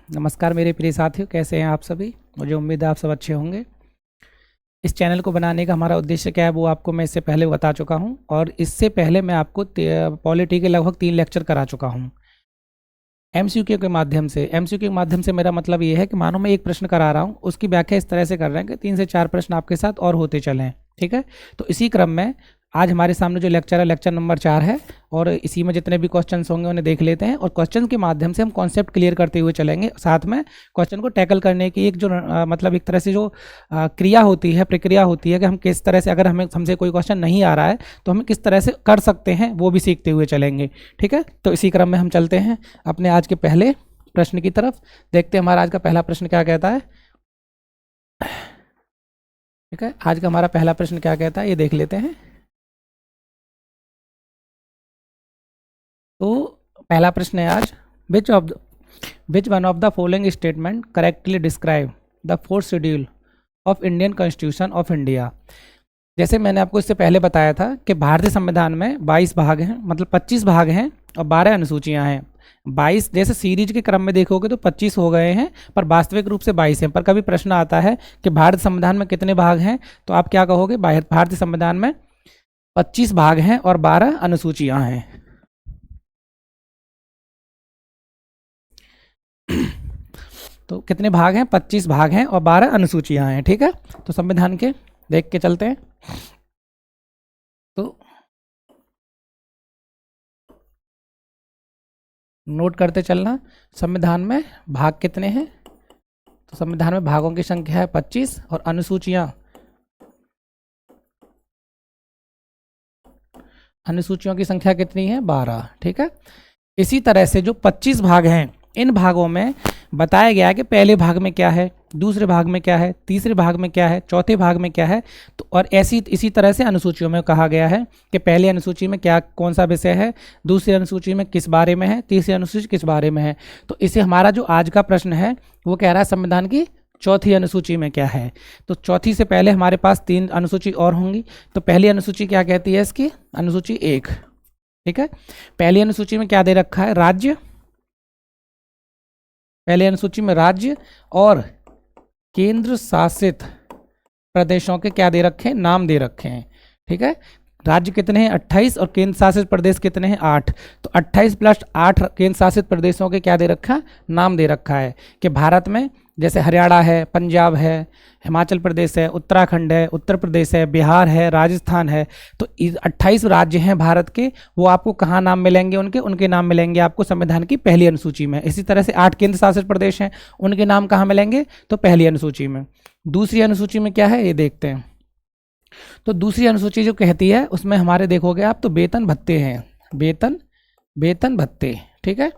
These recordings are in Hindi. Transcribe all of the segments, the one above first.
नमस्कार मेरे प्रिय साथियों, कैसे हैं आप सभी। मुझे उम्मीद है आप सब अच्छे होंगे। इस चैनल को बनाने का हमारा उद्देश्य क्या है वो आपको मैं इससे पहले बता चुका हूं, और इससे पहले मैं आपको पॉलिटी के लगभग 3 लेक्चर करा चुका हूं एमसीक्यू के माध्यम से। एमसीक्यू के माध्यम से मेरा मतलब ये है कि मानो मैं एक प्रश्न करा रहा हूं, उसकी व्याख्या इस तरह से कर रहे हैं कि 3 से 4 प्रश्न आपके साथ और होते चलें। ठीक है, तो इसी क्रम में आज हमारे सामने जो लेक्चर है लेक्चर नंबर 4 है, और इसी में जितने भी क्वेश्चंस होंगे उन्हें देख लेते हैं, और क्वेश्चन के माध्यम से हम कॉन्सेप्ट क्लियर करते हुए चलेंगे। साथ में क्वेश्चन को टैकल करने की एक जो मतलब एक तरह से जो क्रिया होती है, प्रक्रिया होती है कि हम किस तरह से, अगर हमें हमसे कोई क्वेश्चन नहीं आ रहा है तो हम किस तरह से कर सकते हैं वो भी सीखते हुए चलेंगे। ठीक है, तो इसी क्रम में हम चलते हैं अपने आज के पहले प्रश्न की तरफ। देखते हैं हमारा आज का पहला प्रश्न क्या कहता है। ठीक है, आज का हमारा पहला प्रश्न क्या कहता है ये देख लेते हैं। तो पहला प्रश्न है आज, which one of the following statement correctly describe the fourth schedule of Indian constitution of India. जैसे मैंने आपको इससे पहले बताया था कि भारतीय संविधान में 22 भाग हैं, मतलब 25 भाग हैं और 12 अनुसूचियां हैं। 22 जैसे सीरीज के क्रम में देखोगे तो 25 हो गए हैं, पर वास्तविक रूप से 22 हैं। पर कभी प्रश्न आता है कि भारतीय संविधान में कितने भाग हैं, तो आप क्या कहोगे, भारतीय संविधान में 25 भाग हैं और 12 अनुसूचियां हैं। तो कितने भाग हैं, 25 भाग हैं और 12 अनुसूचियां हैं। ठीक है, तो संविधान के देख के चलते हैं। तो नोट करते चलना, संविधान में भाग कितने हैं। तो संविधान में भागों की संख्या है 25 और अनुसूचियों की संख्या कितनी है, 12। ठीक है, इसी तरह से जो 25 भाग हैं, इन भागों में बताया गया है कि पहले भाग में क्या है, दूसरे भाग में क्या है, तीसरे भाग में क्या है, चौथे भाग में क्या है। तो और इसी तरह से अनुसूचियों में कहा गया है कि पहली अनुसूची में क्या, कौन सा विषय है, दूसरी अनुसूची में किस बारे में है, तीसरी अनुसूची किस बारे में है। तो इसे हमारा जो आज का प्रश्न है वो कह रहा है संविधान की चौथी अनुसूची में क्या है। तो चौथी से पहले हमारे पास 3 अनुसूची और होंगी। तो पहली अनुसूची क्या कहती है, इसकी अनुसूची 1। ठीक है, पहली अनुसूची में क्या दे रखा है, राज्य। पहली अनुसूची में राज्य और केंद्र शासित प्रदेशों के क्या दे रखे हैं, नाम दे रखे हैं। ठीक है, राज्य कितने हैं, 28, और केंद्र शासित प्रदेश कितने हैं, 8। तो 28 प्लस 8 केंद्र शासित प्रदेशों के क्या दे रखा है, नाम दे रखा है कि भारत में जैसे हरियाणा है, पंजाब है, हिमाचल प्रदेश है, उत्तराखंड है, उत्तर प्रदेश है, बिहार है, राजस्थान है। तो 28 राज्य हैं भारत के, वो आपको कहाँ नाम मिलेंगे, उनके नाम मिलेंगे आपको संविधान की पहली अनुसूची में। इसी तरह से 8 केंद्र शासित प्रदेश हैं, उनके नाम कहाँ मिलेंगे, तो पहली अनुसूची में। दूसरी अनुसूची में क्या है ये देखते हैं। तो दूसरी अनुसूची जो कहती है उसमें हमारे देखोगे आप तो वेतन भत्ते हैं, वेतन भत्ते। ठीक है,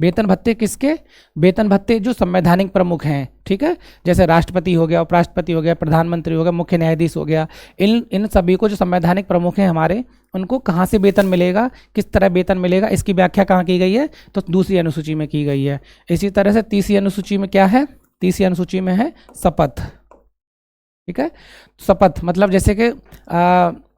वेतन भत्ते किसके, वेतन भत्ते जो संवैधानिक प्रमुख हैं। ठीक है, जैसे राष्ट्रपति हो गया, उपराष्ट्रपति हो गया, प्रधानमंत्री हो गया, मुख्य न्यायाधीश हो गया, इन सभी को जो संवैधानिक प्रमुख हैं हमारे, उनको कहाँ से वेतन मिलेगा, किस तरह वेतन मिलेगा, इसकी व्याख्या कहाँ की गई है, तो दूसरी अनुसूची में की गई है। इसी तरह से तीसरी अनुसूची में क्या है, तीसरी अनुसूची में है शपथ। ठीक है, शपथ मतलब जैसे कि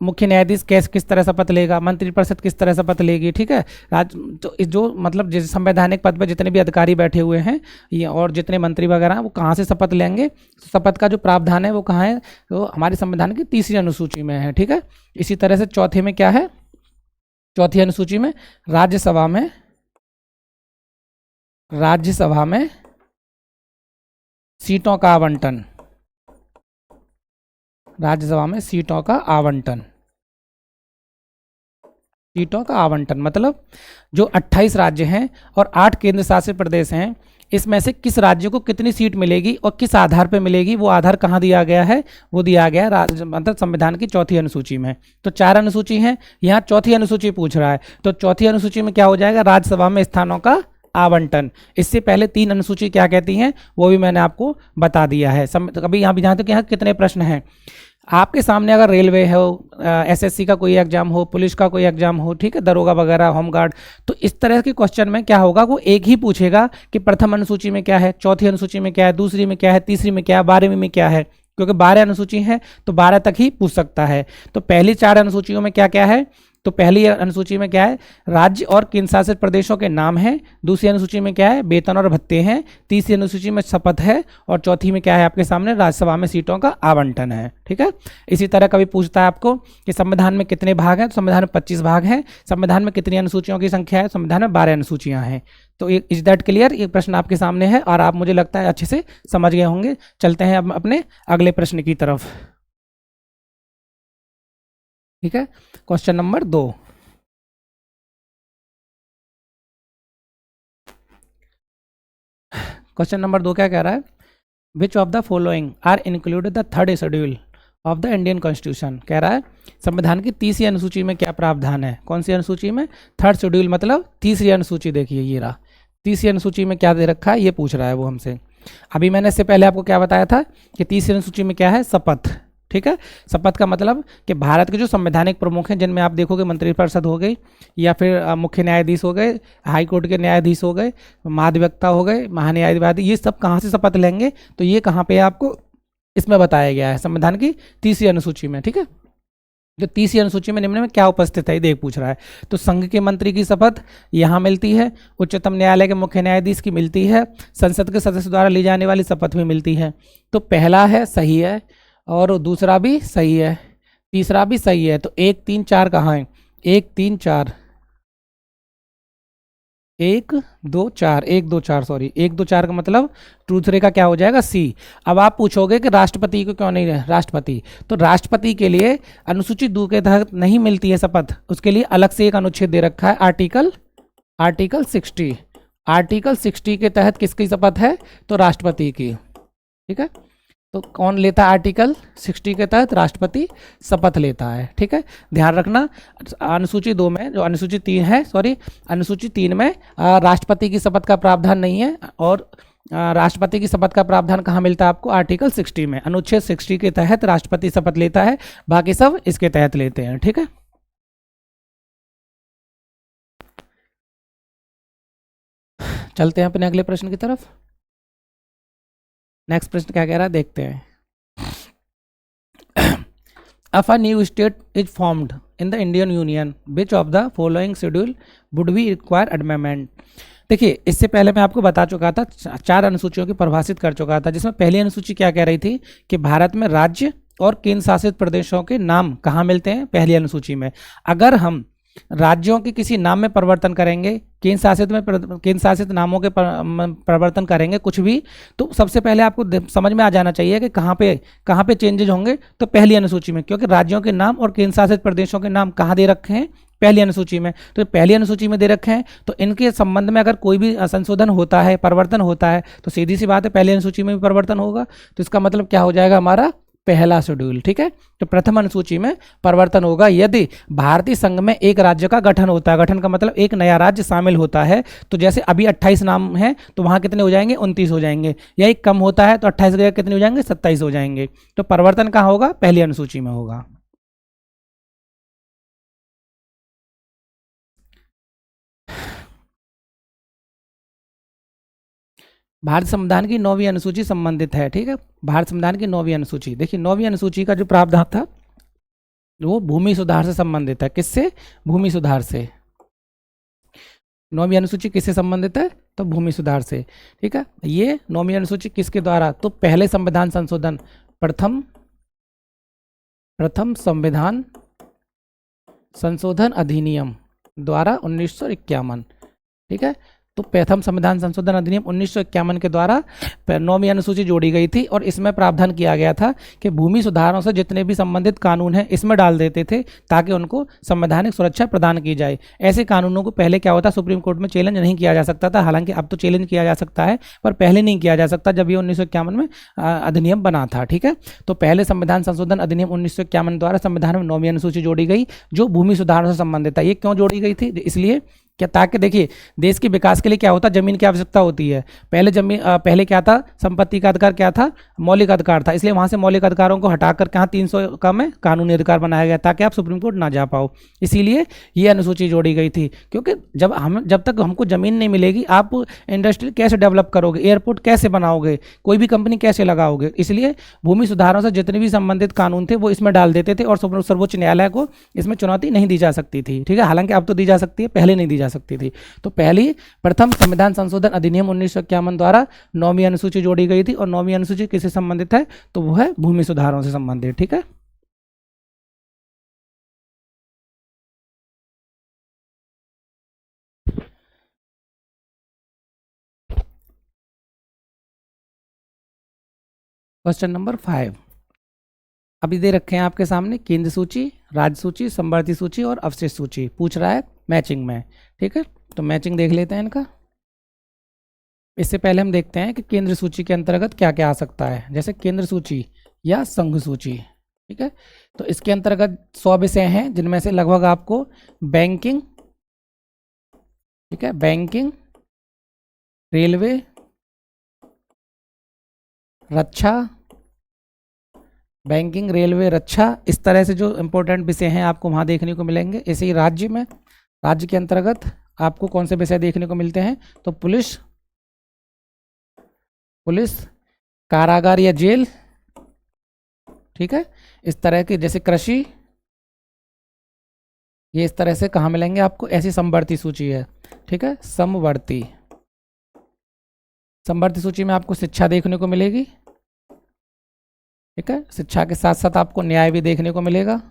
मुख्य न्यायाधीश किस तरह शपथ लेगा, मंत्रिपरिषद किस तरह शपथ लेगी। ठीक है, तो जो मतलब जैसे संवैधानिक पद पर जितने भी अधिकारी बैठे हुए हैं ये और जितने मंत्री वगैरह वो कहाँ से शपथ लेंगे, शपथ का जो प्रावधान है वो कहाँ है, तो हमारे संविधान की तीसरी अनुसूची में है। ठीक है, इसी तरह से चौथे में क्या है, चौथी अनुसूची में राज्यसभा में सीटों का आवंटन, राज्यसभा में सीटों का आवंटन मतलब जो 28 राज्य हैं और 8 केंद्र शासित प्रदेश हैं, इसमें से किस राज्य को कितनी सीट मिलेगी और किस आधार पर मिलेगी, वो आधार कहाँ दिया गया है, वो दिया गया है मतलब संविधान की चौथी अनुसूची में। तो 4 अनुसूची हैं, यहाँ चौथी अनुसूची पूछ रहा है, तो चौथी अनुसूची में क्या हो जाएगा, राज्यसभा में स्थानों का आवंटन। इससे पहले 3 अनुसूची क्या कहती हैं वो भी मैंने आपको बता दिया है। अभी यहाँ तक यहाँ कितने प्रश्न हैं आपके सामने, अगर रेलवे हो, एसएससी का कोई एग्जाम हो, पुलिस का कोई एग्जाम हो, ठीक है, दरोगा वगैरह, होमगार्ड, तो इस तरह के क्वेश्चन में क्या होगा, वो एक ही पूछेगा कि प्रथम अनुसूची में क्या है, चौथी अनुसूची में क्या है, दूसरी में क्या है, तीसरी में क्या है, 12वीं में क्या है, क्योंकि 12 अनुसूची है तो 12 तक ही पूछ सकता है। तो पहली 4 अनुसूचियों में क्या क्या है, तो पहली अनुसूची में क्या है, राज्य और केंद्र शासित प्रदेशों के नाम हैं, दूसरी अनुसूची में क्या है, वेतन और भत्ते हैं, तीसरी अनुसूची में शपथ है, और चौथी में क्या है आपके सामने, राज्यसभा में सीटों का आवंटन है। ठीक है, इसी तरह कभी पूछता है आपको कि संविधान में कितने भाग हैं, तो संविधान में 25 भाग हैं। संविधान में कितनी अनुसूचियों की संख्या है, संविधान में 12 अनुसूचियां हैं। तो इज दैट क्लियर, ये प्रश्न आपके सामने है और आप मुझे लगता है अच्छे से समझ गए होंगे। चलते हैं अब अपने अगले प्रश्न की तरफ। ठीक है, क्वेश्चन नंबर 2। क्वेश्चन नंबर 2 क्या कह रहा है, which of the following are included the third schedule of the Indian constitution. कह रहा है संविधान की तीसरी अनुसूची में क्या प्रावधान है, कौन सी अनुसूची में, थर्ड शेड्यूल मतलब तीसरी अनुसूची। देखिए ये रहा, तीसरी अनुसूची में क्या दे रखा है, ये पूछ रहा है वो हमसे। अभी मैंने इससे पहले आपको क्या बताया था कि तीसरी अनुसूची में क्या है, शपथ। ठीक है, शपथ का मतलब कि भारत के जो संवैधानिक प्रमुख हैं, जिनमें आप देखोगे मंत्रिपरिषद हो गई, या फिर मुख्य न्यायाधीश हो गए, हाई कोर्ट के न्यायाधीश हो गए, महाधिवक्ता हो गए, महान्यायाधीश, ये सब कहाँ से शपथ लेंगे, तो ये कहाँ पे आपको इसमें बताया गया है, संविधान की तीसरी अनुसूची में। ठीक है, जो तीसरी अनुसूची में निम्न में क्या उपस्थित है, देख पूछ रहा है। तो संघ के मंत्री की शपथ यहाँ मिलती है, उच्चतम न्यायालय के मुख्य न्यायाधीश की मिलती है, संसद के सदस्य द्वारा ली जाने वाली शपथ भी मिलती है। तो पहला है सही है, और दूसरा भी सही है, तीसरा भी सही है। तो 1 3 4 कहाँ है, 1 3 4, 1 2 4, 1 2 4 सॉरी, 1 2 4 का मतलब दूसरे का क्या हो जाएगा, सी। अब आप पूछोगे कि राष्ट्रपति को क्यों नहीं है, राष्ट्रपति, तो राष्ट्रपति के लिए अनुसूची 2 के तहत नहीं मिलती है शपथ, उसके लिए अलग से एक अनुच्छेद दे रखा है, आर्टिकल 60। आर्टिकल 60 के तहत किसकी शपथ है, तो राष्ट्रपति की। ठीक है, तो कौन लेता है, आर्टिकल 60 के तहत राष्ट्रपति शपथ लेता है। ठीक है, ध्यान रखना, अनुसूची 2 में, जो अनुसूची 3 है, सॉरी अनुसूची 3 में राष्ट्रपति की शपथ का प्रावधान नहीं है, और राष्ट्रपति की शपथ का प्रावधान कहाँ मिलता है आपको, आर्टिकल 60 में, अनुच्छेद 60 के तहत राष्ट्रपति शपथ लेता है, बाकी सब इसके तहत लेते हैं। ठीक है, चलते हैं अपने अगले प्रश्न की तरफ। नेक्स्ट प्रश्न क्या कह रहा है, देखते हैं। If a new state is formed in the Indian Union, which of the following schedule would be require amendment? देखिए, इससे पहले मैं आपको बता चुका था, 4 अनुसूचियों की परिभाषित कर चुका था, जिसमें पहली अनुसूची क्या कह रही थी कि भारत में राज्य और केंद्र शासित प्रदेशों के नाम कहाँ मिलते हैं, पहली अनुसूची में। अगर हम राज्यों के किसी नाम में परिवर्तन करेंगे, केंद्र शासित नामों के परिवर्तन करेंगे कुछ भी, तो सबसे पहले आपको समझ में आ जाना चाहिए कि कहाँ पे चेंजेज होंगे, तो पहली अनुसूची में, क्योंकि राज्यों के नाम और केंद्र शासित प्रदेशों के नाम कहाँ दे रखे हैं, पहली अनुसूची में। तो पहली अनुसूची में दे रखे हैं, तो इनके संबंध में अगर कोई भी संशोधन होता है, परिवर्तन होता है, तो सीधी सी बात है पहली अनुसूची में भी परिवर्तन होगा। तो इसका मतलब क्या हो जाएगा, हमारा पहला शेड्यूल। ठीक है, तो प्रथम अनुसूची में परिवर्तन होगा यदि भारतीय संघ में एक राज्य का गठन होता है, गठन का मतलब एक नया राज्य शामिल होता है। तो जैसे अभी 28 नाम हैं, तो वहां कितने हो जाएंगे, 29 हो जाएंगे, या एक कम होता है तो 28 की जगह कितने हो जाएंगे, 27 हो जाएंगे। तो परिवर्तन कहाँ होगा, पहली अनुसूची में होगा। भारत संविधान की 9वीं अनुसूची संबंधित है। ठीक है, भारत संविधान की 9वीं अनुसूची, देखिए 9वीं अनुसूची का जो प्रावधान था वो भूमि सुधार से संबंधित है। किससे, भूमि सुधार से। 9वीं अनुसूची किससे संबंधित है, तो भूमि सुधार से। ठीक है, ये 9वीं अनुसूची किसके द्वारा, तो पहले संविधान संशोधन, प्रथम संविधान संशोधन अधिनियम द्वारा 1951। ठीक है, तो प्रथम संविधान संशोधन अधिनियम 1951 के द्वारा 9वीं अनुसूची जोड़ी गई थी, और इसमें प्रावधान किया गया था कि भूमि सुधारों से जितने भी संबंधित कानून हैं इसमें डाल देते थे, ताकि उनको संवैधानिक सुरक्षा प्रदान की जाए। ऐसे कानूनों को पहले क्या होता, सुप्रीम कोर्ट में चैलेंज नहीं किया जा सकता था, हालांकि अब तो चैलेंज किया जा सकता है, पर पहले नहीं किया जा सकता जब ये 1951 में अधिनियम बना था। ठीक है, तो पहले संविधान संशोधन अधिनियम 1951 द्वारा संविधान में 9वीं अनुसूची जोड़ी गई, जो भूमि सुधारों से संबंधित है। ये क्यों जोड़ी गई थी, इसलिए क्या, ताकि देखिए देश के विकास के लिए क्या होता है, जमीन की आवश्यकता होती है। पहले जमीन पहले क्या था, संपत्ति का अधिकार क्या था, मौलिक अधिकार था, इसलिए वहां से मौलिक अधिकारों को हटाकर कहाँ 300 का में कानूनी अधिकार बनाया गया ताकि आप सुप्रीम कोर्ट ना जा पाओ। इसीलिए ये अनुसूची जोड़ी गई थी, क्योंकि जब तक हमको जमीन नहीं मिलेगी आप इंडस्ट्री कैसे डेवलप करोगे, एयरपोर्ट कैसे बनाओगे, कोई भी कंपनी कैसे लगाओगे। इसलिए भूमि सुधारों से जितने भी संबंधित कानून थे वो इसमें डाल देते थे और सर्वोच्च न्यायालय को इसमें चुनौती नहीं दी जा सकती थी। ठीक है, हालांकि अब तो दी जा सकती है, पहले नहीं दी जा सकती थी। तो पहली प्रथम संविधान संशोधन अधिनियम 1951 द्वारा 9वीं अनुसूची जोड़ी गई थी, और 9वीं अनुसूची किससे संबंधित है, तो वो है भूमि सुधारों से संबंधित। ठीक है, क्वेश्चन नंबर 5 अभी दे रखे हैं आपके सामने, केंद्र सूची, राज्य सूची, संवर्ती सूची और अवशिष्ट सूची पूछ रहा है मैचिंग में। ठीक है, तो मैचिंग देख लेते हैं इनका। इससे पहले हम देखते हैं कि केंद्र सूची के अंतर्गत क्या क्या आ सकता है, जैसे केंद्र सूची या संघ सूची। ठीक है, तो इसके अंतर्गत 100 विषय हैं, जिनमें से लगभग आपको बैंकिंग, ठीक है, बैंकिंग, रेलवे, रक्षा, बैंकिंग, रेलवे, रक्षा, इस तरह से जो इंपॉर्टेंट विषय हैं आपको वहाँ देखने को मिलेंगे। ऐसे ही राज्य में, राज्य के अंतर्गत आपको कौन से विषय देखने को मिलते हैं, तो पुलिस, कारागार या जेल, ठीक है, इस तरह के, जैसे कृषि, ये इस तरह से कहाँ मिलेंगे आपको, ऐसी समवर्ती सूची है। ठीक है, समवर्ती सूची में आपको शिक्षा देखने को मिलेगी। ठीक है, शिक्षा के साथ साथ आपको न्याय भी देखने को मिलेगा।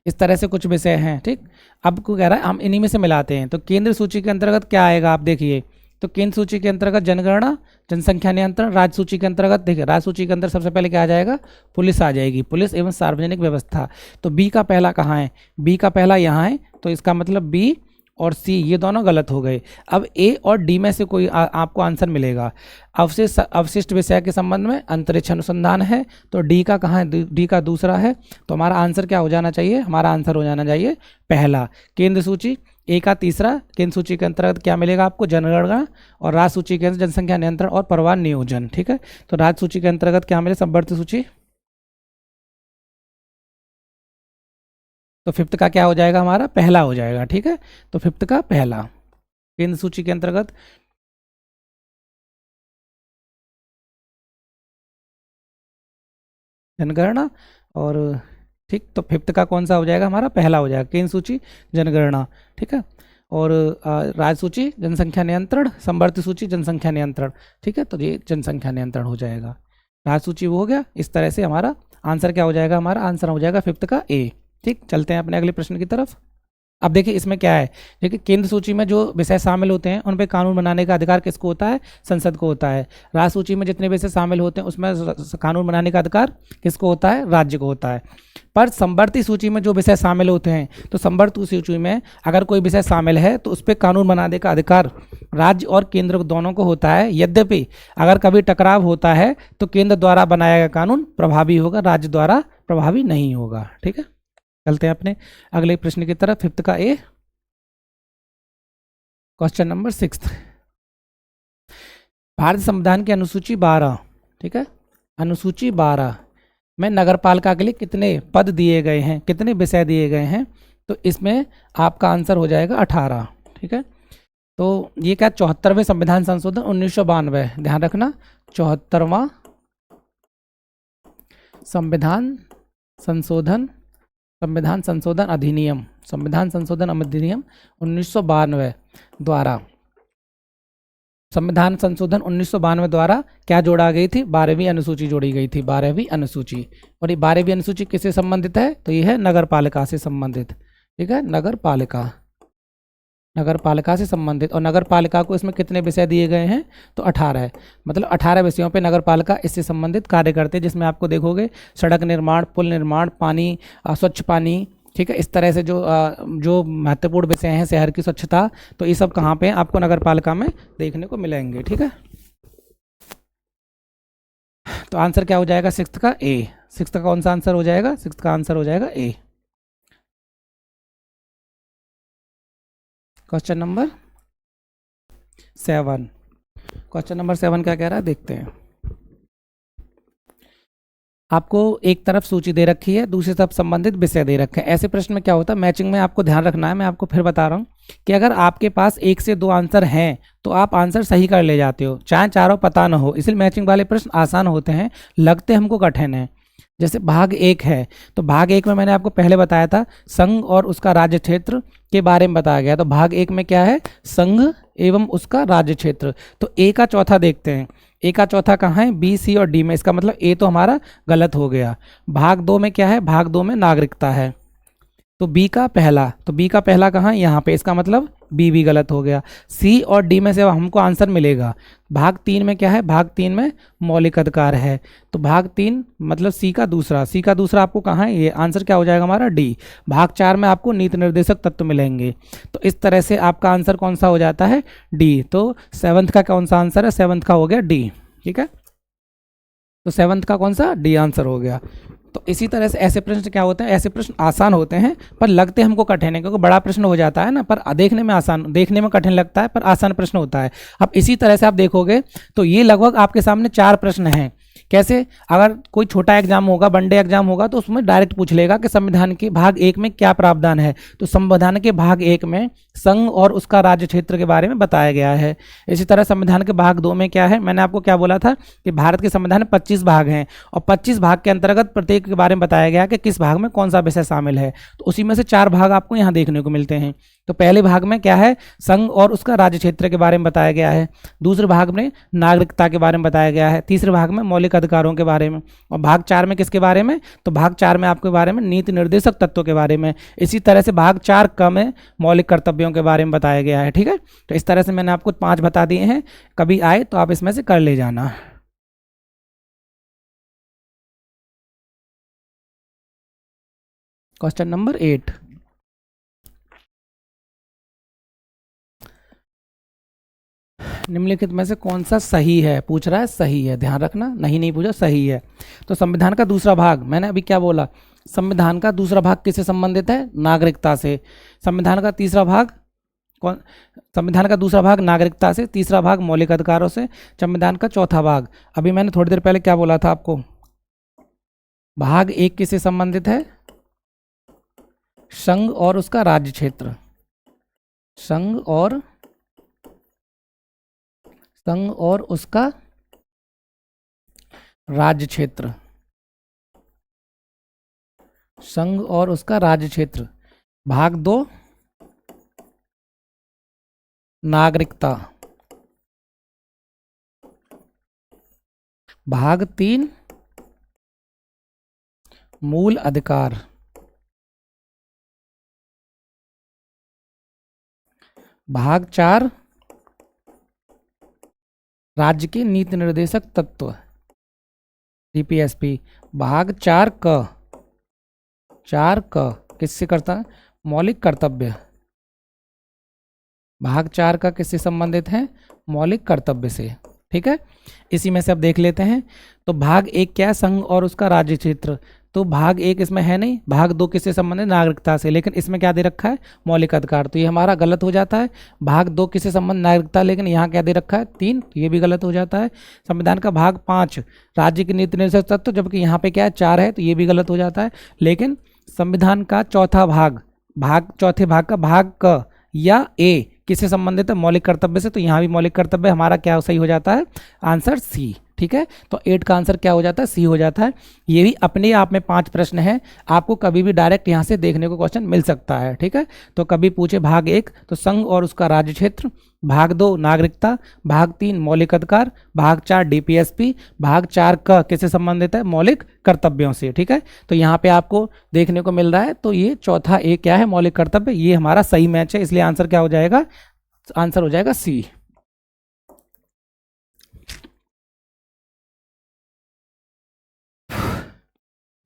इस तरह से कुछ विषय हैं। ठीक, अब को कह रहा है हम इन्हीं में से मिलाते हैं। तो केंद्र सूची के अंतर्गत क्या आएगा, आप देखिए, तो केंद्र सूची के अंतर्गत जनगणना, जनसंख्या नियंत्रण। राज्य सूची के अंतर्गत देखिए, राज्य सूची के अंदर सबसे पहले क्या आ जाएगा, पुलिस आ जाएगी, पुलिस एवं सार्वजनिक व्यवस्था। तो बी का पहला कहाँ है, बी का पहला यहाँ है, तो इसका मतलब बी और सी ये दोनों गलत हो गए। अब ए और डी में से कोई आपको आंसर मिलेगा। अवशिष्ट विषय के संबंध में अंतरिक्ष अनुसंधान है, तो डी का कहाँ है, डी का दूसरा है। तो हमारा आंसर क्या हो जाना चाहिए, हमारा आंसर हो जाना चाहिए पहला। केंद्र सूची ए का तीसरा, केंद्र सूची के अंतर्गत क्या मिलेगा आपको, जनगणना, और राज्य सूची के अंतर्गत जनसंख्या नियंत्रण और परिवार नियोजन। ठीक है, तो राज्य सूची के अंतर्गत क्या मिले, समवर्ती सूची। तो फिफ्थ का क्या हो जाएगा, हमारा पहला हो जाएगा। ठीक है, तो फिफ्थ का पहला केंद्र सूची के अंतर्गत जनगणना, और ठीक, तो फिफ्थ का कौन सा हो जाएगा, हमारा पहला हो जाएगा, केंद्र सूची, जनगणना। ठीक है, और राज्य सूची जनसंख्या नियंत्रण, समवर्ती सूची जनसंख्या नियंत्रण। ठीक है, तो ये जनसंख्या नियंत्रण हो जाएगा। राज्य सूची वो हो गया। इस तरह से हमारा आंसर क्या हो जाएगा, हमारा आंसर हो जाएगा फिफ्थ का ए। ठीक, चलते हैं अपने अगले प्रश्न की तरफ। अब देखिए इसमें क्या है, देखिए केंद्र सूची में जो विषय शामिल होते हैं उन पे कानून बनाने का अधिकार किसको होता है, संसद को होता है। राज्य सूची में जितने विषय शामिल होते हैं उसमें कानून बनाने का अधिकार किसको होता है, राज्य को होता है। पर समवर्ती सूची में जो विषय शामिल होते हैं, तो समवर्ती सूची में अगर कोई विषय शामिल है तो उस पर कानून बनाने का अधिकार राज्य और केंद्र दोनों को होता है। यद्यपि अगर कभी टकराव होता है तो केंद्र द्वारा बनाया गया कानून प्रभावी होगा, राज्य द्वारा प्रभावी नहीं होगा। ठीक है, चलते हैं अपने अगले प्रश्न की तरफ। फिफ्थ का ए, क्वेश्चन नंबर 6, भारतीय संविधान की अनुसूची 12, ठीक है, अनुसूची 12 में नगरपालिका के लिए कितने पद दिए गए हैं, कितने विषय दिए गए हैं, तो इसमें आपका आंसर हो जाएगा 18। ठीक है, तो ये क्या, 74वें संविधान संशोधन 1992, ध्यान रखना 74वां संविधान संशोधन अधिनियम, संविधान संशोधन अधिनियम 1992 द्वारा, संविधान संशोधन 1992 द्वारा क्या जोड़ा गई थी, 12वीं अनुसूची जोड़ी गई थी, 12वीं अनुसूची। और ये 12वीं अनुसूची किससे संबंधित है, तो ये है नगरपालिका से संबंधित। ठीक है, नगरपालिका से संबंधित। और नगरपालिका को इसमें कितने विषय दिए गए हैं, तो 18 है, मतलब 18 विषयों पे नगरपालिका इससे संबंधित कार्य करते हैं, जिसमें आपको देखोगे सड़क निर्माण, पुल निर्माण, पानी, स्वच्छ पानी। ठीक है, इस तरह से जो महत्वपूर्ण विषय हैं, शहर की स्वच्छता, तो ये सब कहाँ पे आपको नगरपालिका में देखने को मिलेंगे। ठीक है, तो आंसर क्या हो जाएगा, सिक्स्थ का ए। सिक्स्थ का कौन सा आंसर हो जाएगा, सिक्स्थ का आंसर हो जाएगा A. Question number 7। Question number 7 क्या कह रहा है देखते हैं। आपको एक तरफ सूची दे रखी है, दूसरी तरफ संबंधित विषय दे रखे हैं। ऐसे प्रश्न में क्या होता है, मैचिंग में आपको ध्यान रखना है। मैं आपको फिर बता रहा हूँ कि अगर आपके पास 1 से 2 आंसर हैं तो आप आंसर सही कर ले जाते हो, चाहे चारों पता ना हो। इसलिए मैचिंग वाले प्रश्न आसान होते हैं, लगते हमको कठिन है। जैसे भाग 1 है, तो भाग 1 में मैंने आपको पहले बताया था संघ और उसका राज्य क्षेत्र के बारे में बताया गया। तो भाग 1 में क्या है, संघ एवं उसका राज्य क्षेत्र। तो ए का चौथा देखते हैं। ए का चौथा कहाँ है, बी, सी और डी में। इसका मतलब ए तो हमारा गलत हो गया। भाग 2 में क्या है, भाग 2 में नागरिकता है। तो बी का पहला, तो बी का पहला कहाँ, यहाँ पे। इसका मतलब बी भी गलत हो गया। सी और डी में से हमको आंसर मिलेगा। भाग 3 में क्या है, भाग 3 में मौलिक अधिकार है। तो भाग 3 मतलब सी का दूसरा, सी का दूसरा आपको कहाँ है, ये आंसर क्या हो जाएगा हमारा, डी। भाग 4 में आपको नीति निर्देशक तत्व मिलेंगे। तो इस तरह से आपका आंसर कौन सा हो जाता है, डी। तो 7th का कौन सा आंसर है, 7th का हो गया डी। ठीक है, तो 7th का कौन सा, डी आंसर हो गया। तो इसी तरह से ऐसे प्रश्न क्या होते हैं, ऐसे प्रश्न आसान होते हैं पर लगते हमको कठिन है, क्योंकि बड़ा प्रश्न हो जाता है ना, पर देखने में आसान, देखने में कठिन लगता है पर आसान प्रश्न होता है। अब इसी तरह से आप देखोगे तो ये लगभग आपके सामने 4 प्रश्न हैं। कैसे, अगर कोई छोटा एग्जाम होगा, वनडे एग्जाम होगा, तो उसमें डायरेक्ट पूछ लेगा कि संविधान के भाग 1 में क्या प्रावधान है। तो संविधान के भाग 1 में संघ और उसका राज्य क्षेत्र के बारे में बताया गया है। इसी तरह संविधान के भाग 2 में क्या है, मैंने आपको क्या बोला था कि भारत के संविधान में 25 भाग हैं और 25 भाग के अंतर्गत प्रत्येक के बारे में बताया गया कि किस भाग में कौन सा विषय शामिल है। तो उसी में से 4 भाग आपको यहाँ देखने को मिलते हैं। तो पहले भाग में क्या है, संघ और उसका राज्य क्षेत्र के बारे में बताया गया है। दूसरे भाग में नागरिकता के बारे में बताया गया है। तीसरे भाग में मौलिक अधिकारों के बारे में। और भाग 4 में किसके बारे में, तो भाग 4 में आपके बारे में नीति निर्देशक तत्वों के बारे में। इसी तरह से भाग 4 क में मौलिक कर्तव्यों के बारे में बताया गया है। ठीक है, तो इस तरह से मैंने आपको 5 बता दिए हैं, कभी आए तो आप इसमें से कर ले जाना। क्वेश्चन नंबर 8, निम्नलिखित में से कौन सा सही है, पूछ रहा है सही है, ध्यान रखना, नहीं पूछा, सही है। तो संविधान का दूसरा भाग, मैंने अभी क्या बोला, संविधान का दूसरा भाग किससे संबंधित है, नागरिकता से। संविधान का तीसरा भाग कौन, संविधान का दूसरा भाग नागरिकता से, तीसरा भाग मौलिक अधिकारों से, संविधान का चौथा भाग, अभी मैंने थोड़ी देर पहले क्या बोला था आपको, भाग 1 किससे संबंधित है, संघ और उसका राज्य क्षेत्र। संघ और उसका राज्य क्षेत्र, संघ और उसका राज्य क्षेत्र। भाग 2 नागरिकता। भाग 3 मूल अधिकार। भाग 4 राज्य के नीति निर्देशक तत्व, डीपीएसपी। भाग 4 किससे करता है, मौलिक कर्तव्य। भाग 4 का किससे संबंधित है, मौलिक कर्तव्य से। ठीक है, इसी में से अब देख लेते हैं। तो भाग 1 क्या है, संघ और उसका राज्य क्षेत्र। तो भाग 1 इसमें है नहीं। भाग 2 किससे संबंधित, नागरिकता से, लेकिन इसमें क्या दे रखा है, मौलिक अधिकार। तो ये हमारा गलत हो जाता है। भाग 2 किससे संबंध, नागरिकता, लेकिन यहाँ क्या दे रखा है, 3, तो ये भी गलत हो जाता है। संविधान का भाग 5 राज्य के नीति निर्देशक तत्व, जबकि यहाँ पे क्या है, 4 है, तो ये भी गलत हो जाता है। लेकिन संविधान का चौथा भाग, चौथे भाग का भाग क या ए किससे संबंधित है, मौलिक कर्तव्य से। तो यहाँ भी मौलिक कर्तव्य हमारा क्या सही हो जाता है, आंसर सी। ठीक है, तो 8 का आंसर क्या हो जाता है, सी हो जाता है। ये भी अपने आप में 5 प्रश्न है, आपको कभी भी डायरेक्ट यहाँ से देखने को क्वेश्चन मिल सकता है। ठीक है, तो कभी पूछे भाग 1 तो संघ और उसका राज्य क्षेत्र, भाग 2 नागरिकता, भाग 3 मौलिक अधिकार, भाग 4 डीपीएसपी, भाग 4 का किससे संबंधित है, मौलिक कर्तव्यों से। ठीक है, तो यहाँ पे आपको देखने को मिल रहा है। तो ये चौथा ए क्या है, मौलिक कर्तव्य, ये हमारा सही मैच है, इसलिए आंसर क्या हो जाएगा, आंसर हो जाएगा सी।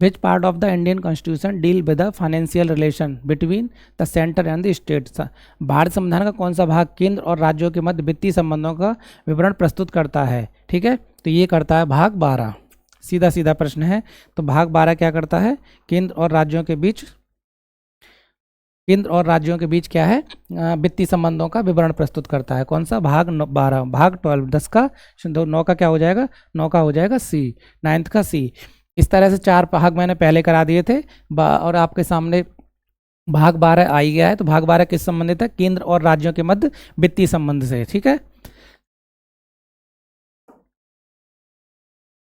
Which part of the Indian Constitution deal with the financial relation between the center and the states? Bharat संविधान का कौन सा भाग केंद्र और राज्यों के मध्य वित्तीय संबंधों का विवरण प्रस्तुत करता है। ठीक है, तो ये करता है भाग 12। सीधा सीधा प्रश्न है। तो भाग 12 क्या करता है, केंद्र और राज्यों के बीच केंद्र और राज्यों के बीच क्या है, वित्तीय संबंधों का विवरण प्रस्तुत करता है। कौन सा, भाग 12, भाग 12, 10 का 9 का क्या हो जाएगा, 9 का हो जाएगा सी, 9th का सी। इस तरह से 4 भाग मैंने पहले करा दिए थे और आपके सामने भाग 12 आ ही गया है। तो भाग 12 किस संबंधित है, केंद्र और राज्यों के मध्य वित्तीय संबंध से। ठीक है,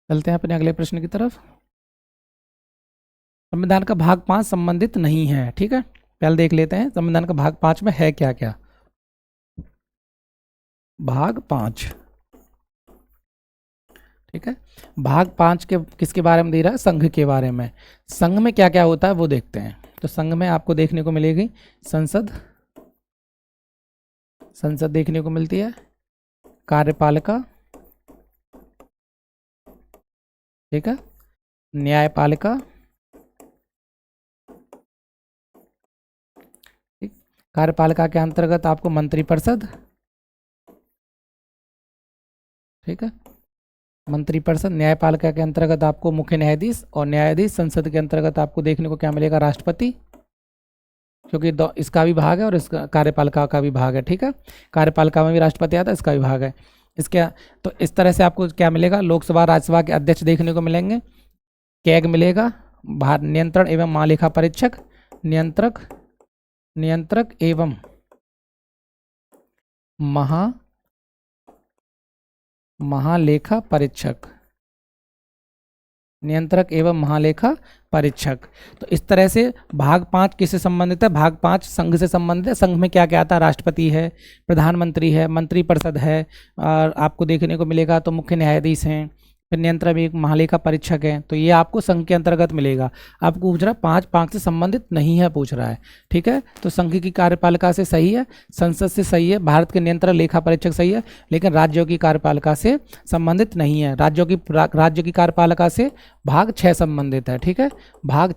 चलते हैं अपने अगले प्रश्न की तरफ। संविधान का भाग 5 संबंधित नहीं है। ठीक है, पहले देख लेते हैं संविधान का भाग 5 में है क्या क्या। भाग 5, ठीक है, भाग 5 के किसके बारे में दे रहा है, संघ के बारे में। संघ में क्या क्या होता है वो देखते हैं। तो संघ में आपको देखने को मिलेगी संसद, संसद देखने को मिलती है, कार्यपालिका, ठीक है, न्यायपालिका, कार्यपालिका के अंतर्गत आपको मंत्रिपरिषद, ठीक है, मंत्रिपरिषद। न्यायपालिका के अंतर्गत आपको मुख्य न्यायाधीश, और न्यायाधीश। संसद के अंतर्गत आपको देखने को क्या मिलेगा, राष्ट्रपति, क्योंकि इसका भी भाग है और इसका कार्यपालिका का भी भाग है। ठीक है, कार्यपालिका में भी राष्ट्रपति आता है, इसका भी भाग है इसके। तो इस तरह से आपको क्या मिलेगा, लोकसभा राज्यसभा के अध्यक्ष देखने को मिलेंगे, कैग मिलेगा, नियंत्रण एवं महालेखा परीक्षक, नियंत्रक एवं महालेखा परीक्षक, नियंत्रक एवं महालेखा परीक्षक। तो इस तरह से भाग 5 किससे संबंधित है, भाग 5 संघ से संबंधित है। संघ में क्या क्या आता है, राष्ट्रपति है, प्रधानमंत्री है, मंत्रिपरिषद है, और आपको देखने को मिलेगा तो मुख्य न्यायाधीश हैं, फिर नियंत्रक एक महालेखा परीक्षक है। तो ये आपको संघ के अंतर्गत मिलेगा। आपको पूछ रहा है 5 से संबंधित नहीं है पूछ रहा है। ठीक है, तो संघ की कार्यपालिका से सही है, संसद से सही है, भारत के नियंत्रक लेखा परीक्षक सही है, लेकिन राज्यों की कार्यपालिका से संबंधित नहीं है। राज्य की कार्यपालिका से भाग 6 संबंधित है। ठीक है, भाग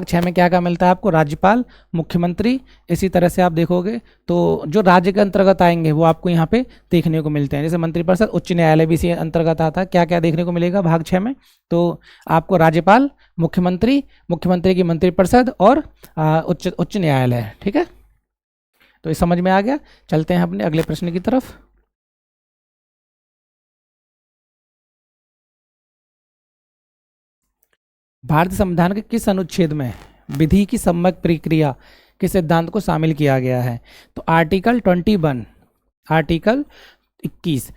6 में क्या क्या मिलता है आपको, राज्यपाल, मुख्यमंत्री। इसी तरह से आप देखोगे तो जो राज्य के अंतर्गत आएंगे वो आपको यहाँ पे देखने को मिलते हैं। जैसे मंत्रिपरिषद, उच्च न्यायालय भी इसी अंतर्गत आता है। क्या क्या देखने को मिलेगा भाग 6 में, तो आपको राज्यपाल, मुख्यमंत्री की मंत्रिपरिषद और उच्च न्यायालय। ठीक है, तो ये समझ में आ गया। चलते हैं अपने अगले प्रश्न की तरफ। भारतीय संविधान के किस अनुच्छेद में विधि की सम्यक प्रक्रिया के सिद्धांत को शामिल किया गया है, तो आर्टिकल 21, आर्टिकल 21,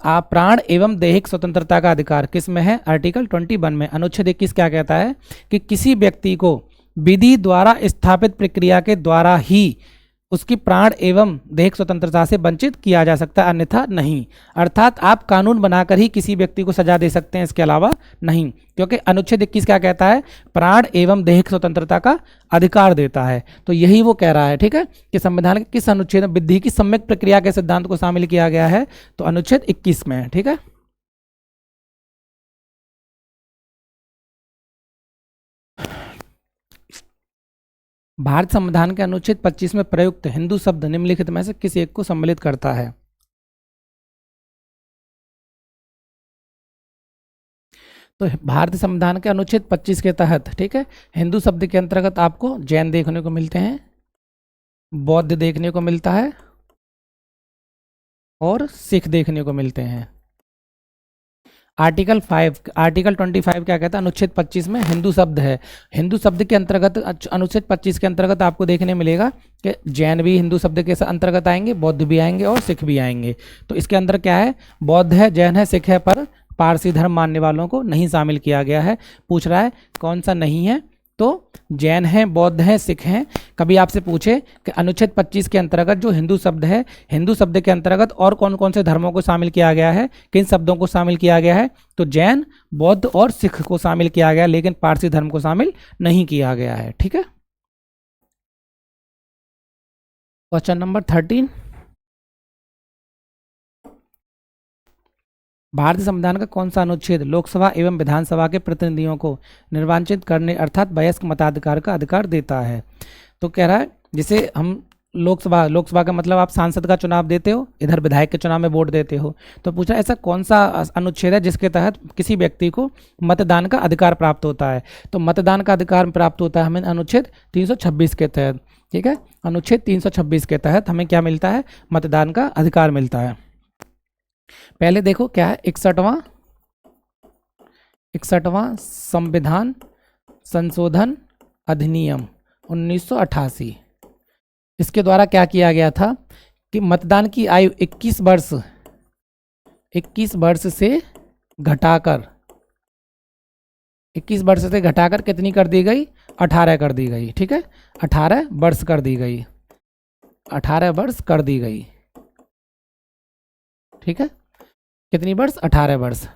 प्राण एवं दैहिक स्वतंत्रता का अधिकार किस में है, आर्टिकल 21 में। अनुच्छेद 21 क्या कहता है कि किसी व्यक्ति को विधि द्वारा स्थापित प्रक्रिया के द्वारा ही उसकी प्राण एवं दैहिक स्वतंत्रता से वंचित किया जा सकता है, अन्यथा नहीं। अर्थात आप कानून बनाकर ही किसी व्यक्ति को सजा दे सकते हैं, इसके अलावा नहीं, क्योंकि अनुच्छेद 21 क्या कहता है, प्राण एवं दैहिक स्वतंत्रता का अधिकार देता है। तो यही वो कह रहा है। ठीक है, कि संविधान के किस अनुच्छेद में विधि की सम्यक प्रक्रिया के सिद्धांत को शामिल किया गया है, तो अनुच्छेद 21 में है। ठीक है, भारत संविधान के अनुच्छेद 25 में प्रयुक्त हिंदू शब्द निम्नलिखित में से किस एक को सम्मिलित करता है, तो भारतीय संविधान के अनुच्छेद 25 के तहत, ठीक है, हिंदू शब्द के अंतर्गत आपको जैन देखने को मिलते हैं, बौद्ध देखने को मिलता है और सिख देखने को मिलते हैं। आर्टिकल 25 क्या कहता है, अनुच्छेद 25 में हिंदू शब्द है। हिंदू शब्द के अंतर्गत अनुच्छेद 25 के अंतर्गत आपको देखने मिलेगा कि जैन भी हिंदू शब्द के अंतर्गत आएंगे, बौद्ध भी आएंगे और सिख भी आएंगे। तो इसके अंदर क्या है, बौद्ध है, जैन है, सिख है, पर पारसी धर्म मानने वालों को नहीं शामिल किया गया है। पूछ रहा है कौन सा नहीं है, तो जैन है, बौद्ध है, सिख हैं। कभी आपसे पूछे कि अनुच्छेद 25 के अंतर्गत जो हिंदू शब्द है, हिंदू शब्द के अंतर्गत और कौन कौन से धर्मों को शामिल किया गया है, किन शब्दों को शामिल किया गया है, तो जैन, बौद्ध और सिख को शामिल किया गया, लेकिन पारसी धर्म को शामिल नहीं किया गया है। ठीक है, क्वेश्चन नंबर 13, भारतीय संविधान का कौन सा अनुच्छेद लोकसभा एवं विधानसभा के प्रतिनिधियों को निर्वाचित करने अर्थात वयस्क मताधिकार का अधिकार देता है। तो कह रहा है जिसे हम लोकसभा का मतलब आप सांसद का चुनाव देते हो, इधर विधायक के चुनाव में वोट देते हो। तो पूछा ऐसा कौन सा अनुच्छेद है जिसके तहत किसी व्यक्ति को मतदान का अधिकार प्राप्त होता है। तो मतदान का अधिकार प्राप्त होता है हमें अनुच्छेद 326 के तहत। ठीक है, अनुच्छेद 326 के तहत हमें क्या मिलता है, मतदान का अधिकार मिलता है। पहले देखो क्या है, 61वां संविधान संशोधन अधिनियम 1988। इसके द्वारा क्या किया गया था कि मतदान की आयु 21 वर्ष से घटाकर 21 वर्ष से घटाकर कितनी कर दी गई, 18 कर दी गई। ठीक है, 18 वर्ष कर दी गई, 18 वर्ष कर दी गई। ठीक है, कितनी वर्ष, 18 वर्ष।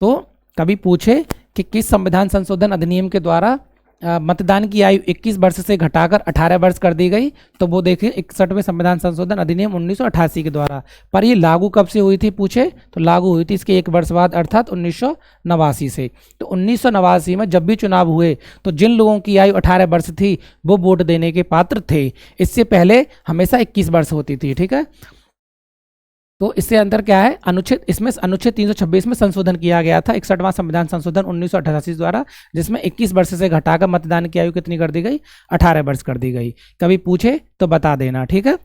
तो कभी पूछे कि किस संविधान संशोधन अधिनियम के द्वारा मतदान की आयु 21 वर्ष से घटाकर 18 वर्ष कर दी गई, तो वो देखिए 61वें संविधान संशोधन अधिनियम 1988 के द्वारा। पर ये लागू कब से हुई थी पूछे, तो लागू हुई थी इसके 1 वर्ष बाद अर्थात 1989 से। तो 1989 में जब भी चुनाव हुए तो जिन लोगों की आयु 18 वर्ष थी वो वोट देने के पात्र थे। इससे पहले हमेशा 21 वर्ष होती थी। ठीक है, तो इससे अंतर क्या है, अनुच्छेद 326 में संशोधन किया गया था 61वां संविधान संशोधन 1988 द्वारा, जिसमें 21 वर्ष से घटाकर मतदान की आयु कितनी कर दी गई, 18 वर्ष कर दी गई। कभी पूछे तो बता देना। ठीक है,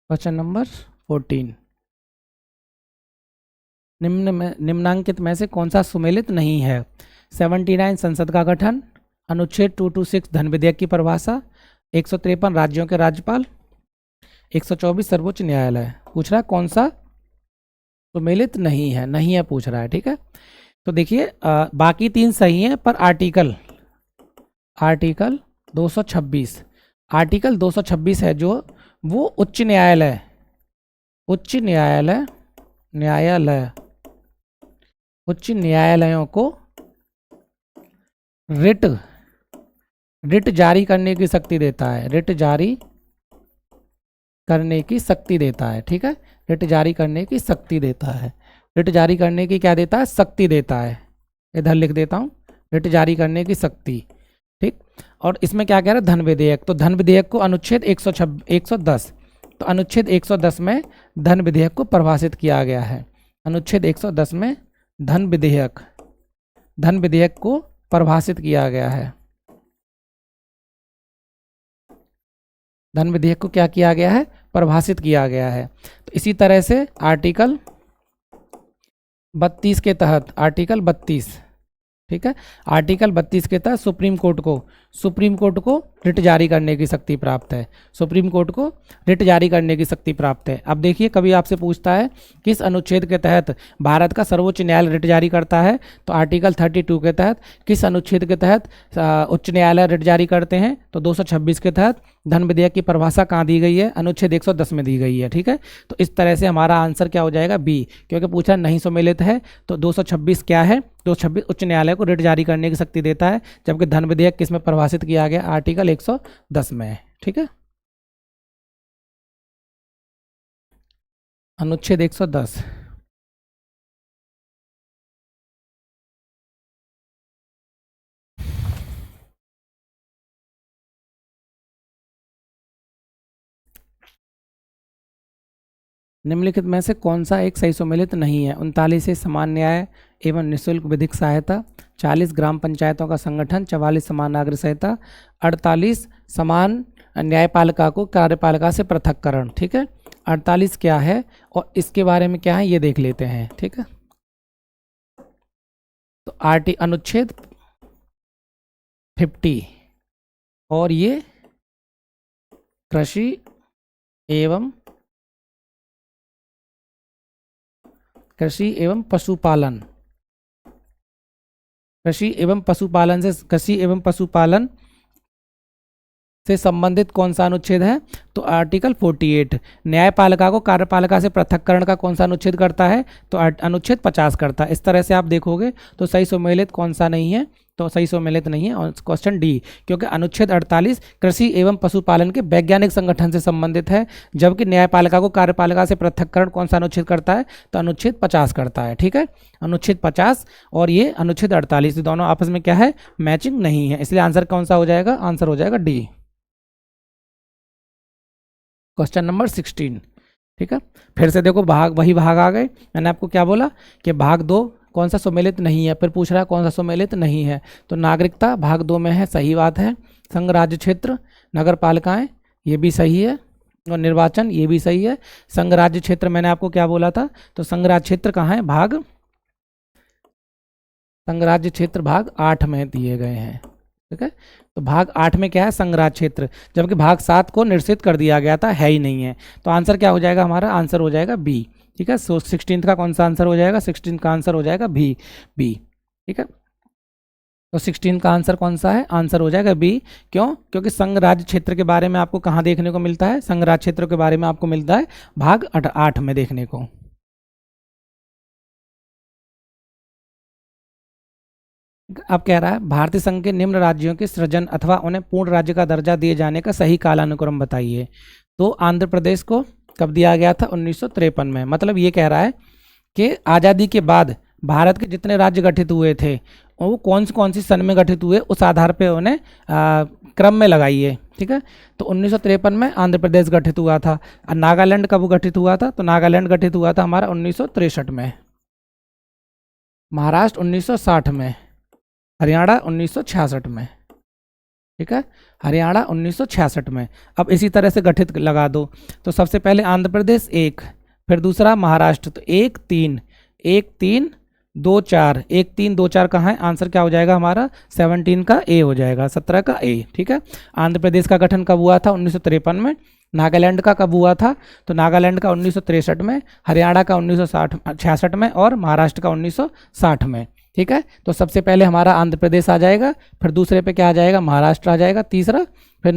क्वेश्चन नंबर 14, निम्नांकित में से कौन सा सुमेलित नहीं है। 79 संसद का गठन, अनुच्छेद 226 धन विधेयक की परिभाषा, 153 राज्यों के राज्यपाल, 124 सर्वोच्च न्यायालय। पूछ रहा है कौन सा सुमेलित नहीं है पूछ रहा है। ठीक है, तो देखिए बाकी 3 सही हैं, पर आर्टिकल 226 आर्टिकल 226 है जो, वो उच्च न्यायालयों को रिट जारी करने की शक्ति देता है, रिट जारी करने की शक्ति देता है। ठीक है, रिट जारी करने की शक्ति देता है, रिट जारी करने की क्या देता है, शक्ति देता है। इधर लिख देता हूँ, रिट जारी करने की शक्ति। ठीक, और इसमें क्या कह रहा है, धन विधेयक। तो धन विधेयक को अनुच्छेद 110, तो अनुच्छेद 110 में धन विधेयक को परिभाषित किया गया है। अनुच्छेद 110 में धन विधेयक को परिभाषित किया गया है। धन विधेयक को क्या किया गया है, परिभाषित किया गया है। तो इसी तरह से आर्टिकल 32 के तहत, आर्टिकल 32, ठीक है, आर्टिकल 32 के तहत सुप्रीम कोर्ट को रिट जारी करने की शक्ति प्राप्त है। सुप्रीम कोर्ट को रिट जारी करने की शक्ति प्राप्त है। अब देखिए कभी आपसे पूछता है किस अनुच्छेद के तहत भारत का सर्वोच्च न्यायालय रिट जारी करता है, तो आर्टिकल 32 के तहत। किस अनुच्छेद के तहत उच्च न्यायालय रिट जारी करते हैं, तो 226 के तहत। धन विधेयक की परिभाषा कहाँ दी गई है, अनुच्छेद 110 में दी गई है। ठीक है, तो इस तरह से हमारा आंसर क्या हो जाएगा, बी, क्योंकि पूछा नहीं सम्मिलित है। तो 226 क्या है, 226 उच्च न्यायालय को रिट जारी करने की शक्ति देता है, जबकि धन विधेयक किस में परिभाषित किया गया, आर्टिकल 110 में। ठीक है, अनुच्छेद 110। निम्नलिखित में से कौन सा एक सही सम्मिलित नहीं है। 39 से समान न्याय एवं निःशुल्क विधिक सहायता, 40 ग्राम पंचायतों का संगठन, 44 समान नागरिक सहायता, 48 समान न्यायपालिका को कार्यपालिका से पृथककरण। ठीक है, 48 क्या है और इसके बारे में क्या है ये देख लेते हैं। ठीक है, तो अनुच्छेद 50 और ये कृषि एवं पशुपालन, कृषि एवं पशुपालन से संबंधित कौन सा अनुच्छेद है? तो आर्टिकल 48। न्यायपालिका को कार्यपालिका से पृथक्करण का कौन सा अनुच्छेद करता है? तो अनुच्छेद 50 करता है। इस तरह से आप देखोगे तो सही सम्मिलित कौन सा नहीं है? तो सही सम्मिलित नहीं है और क्वेश्चन डी, क्योंकि अनुच्छेद 48 कृषि एवं पशुपालन के वैज्ञानिक संगठन से संबंधित है, जबकि न्यायपालिका को कार्यपालिका से पृथक्करण कौन सा अनुच्छेद करता है? तो अनुच्छेद 50 करता है। ठीक है, अनुच्छेद 50 और ये अनुच्छेद 48 दोनों आपस में क्या है? मैचिंग नहीं है, इसलिए आंसर कौन सा हो जाएगा? आंसर हो जाएगा डी, क्वेश्चन नंबर 16। ठीक है, फिर से देखो वही भाग आ गए। मैंने आपको क्या बोला कि भाग 2 कौन सा सम्मिलित नहीं है, फिर पूछ रहा है कौन सा सम्मिलित नहीं है। तो नागरिकता भाग 2 में है, सही बात है। संघ राज्य क्षेत्र, नगर पालिकाएं, ये भी सही है, और निर्वाचन ये भी सही है। संघ राज्य क्षेत्र मैंने आपको क्या बोला था? तो संघ राज्य क्षेत्र कहाँ है? संघ राज्य क्षेत्र भाग 8 में दिए गए हैं। ठीक है, तो भाग 8 में क्या है? संघ राज्य क्षेत्र, जबकि भाग 7 को निश्चित कर दिया गया था, है ही नहीं है। तो आंसर क्या हो जाएगा हमारा? आंसर हो जाएगा बी। ठीक है, सो 16 का कौन सा आंसर हो जाएगा? 16 का आंसर हो जाएगा बी। ठीक है, तो 16 का आंसर कौन सा है? आंसर हो जाएगा बी। क्यों? क्योंकि संघ राज्य क्षेत्र के बारे में आपको कहाँ देखने को मिलता है? संघ राज्य क्षेत्र के बारे में आपको मिलता है भाग 8 में देखने को। अब कह रहा है भारतीय संघ के निम्न राज्यों के सृजन अथवा उन्हें पूर्ण राज्य का दर्जा दिए जाने का सही कालानुक्रम बताइए। तो आंध्र प्रदेश को कब दिया गया था? 1953 में। मतलब ये कह रहा है कि आज़ादी के बाद भारत के जितने राज्य गठित हुए थे वो कौन सी सन में गठित हुए, उस आधार पे उन्हें क्रम में लगाइए। ठीक है, तो 1953 में आंध्र प्रदेश गठित हुआ था। नागालैंड कब गठित हुआ था? तो नागालैंड गठित हुआ था हमारा 1963 में। महाराष्ट्र 1960 में। हरियाणा 1966 में। ठीक है, हरियाणा 1966 में। अब इसी तरह से गठित लगा दो। तो सबसे पहले आंध्र प्रदेश 1, फिर दूसरा महाराष्ट्र, तो 1 3 1 3 2 4 1 3 2 4 कहाँ है? आंसर क्या हो जाएगा हमारा? 17 का ए हो जाएगा, 17 का ए। ठीक है, आंध्र प्रदेश का गठन कब हुआ था? 1953 में। नागालैंड का कब हुआ था? तो नागालैंड का 1963 में, हरियाणा का 1966 में और महाराष्ट्र का 1960 में। ठीक है, तो सबसे पहले हमारा आंध्र प्रदेश आ जाएगा, फिर दूसरे पे क्या आ जाएगा? महाराष्ट्र आ जाएगा, तीसरा फिर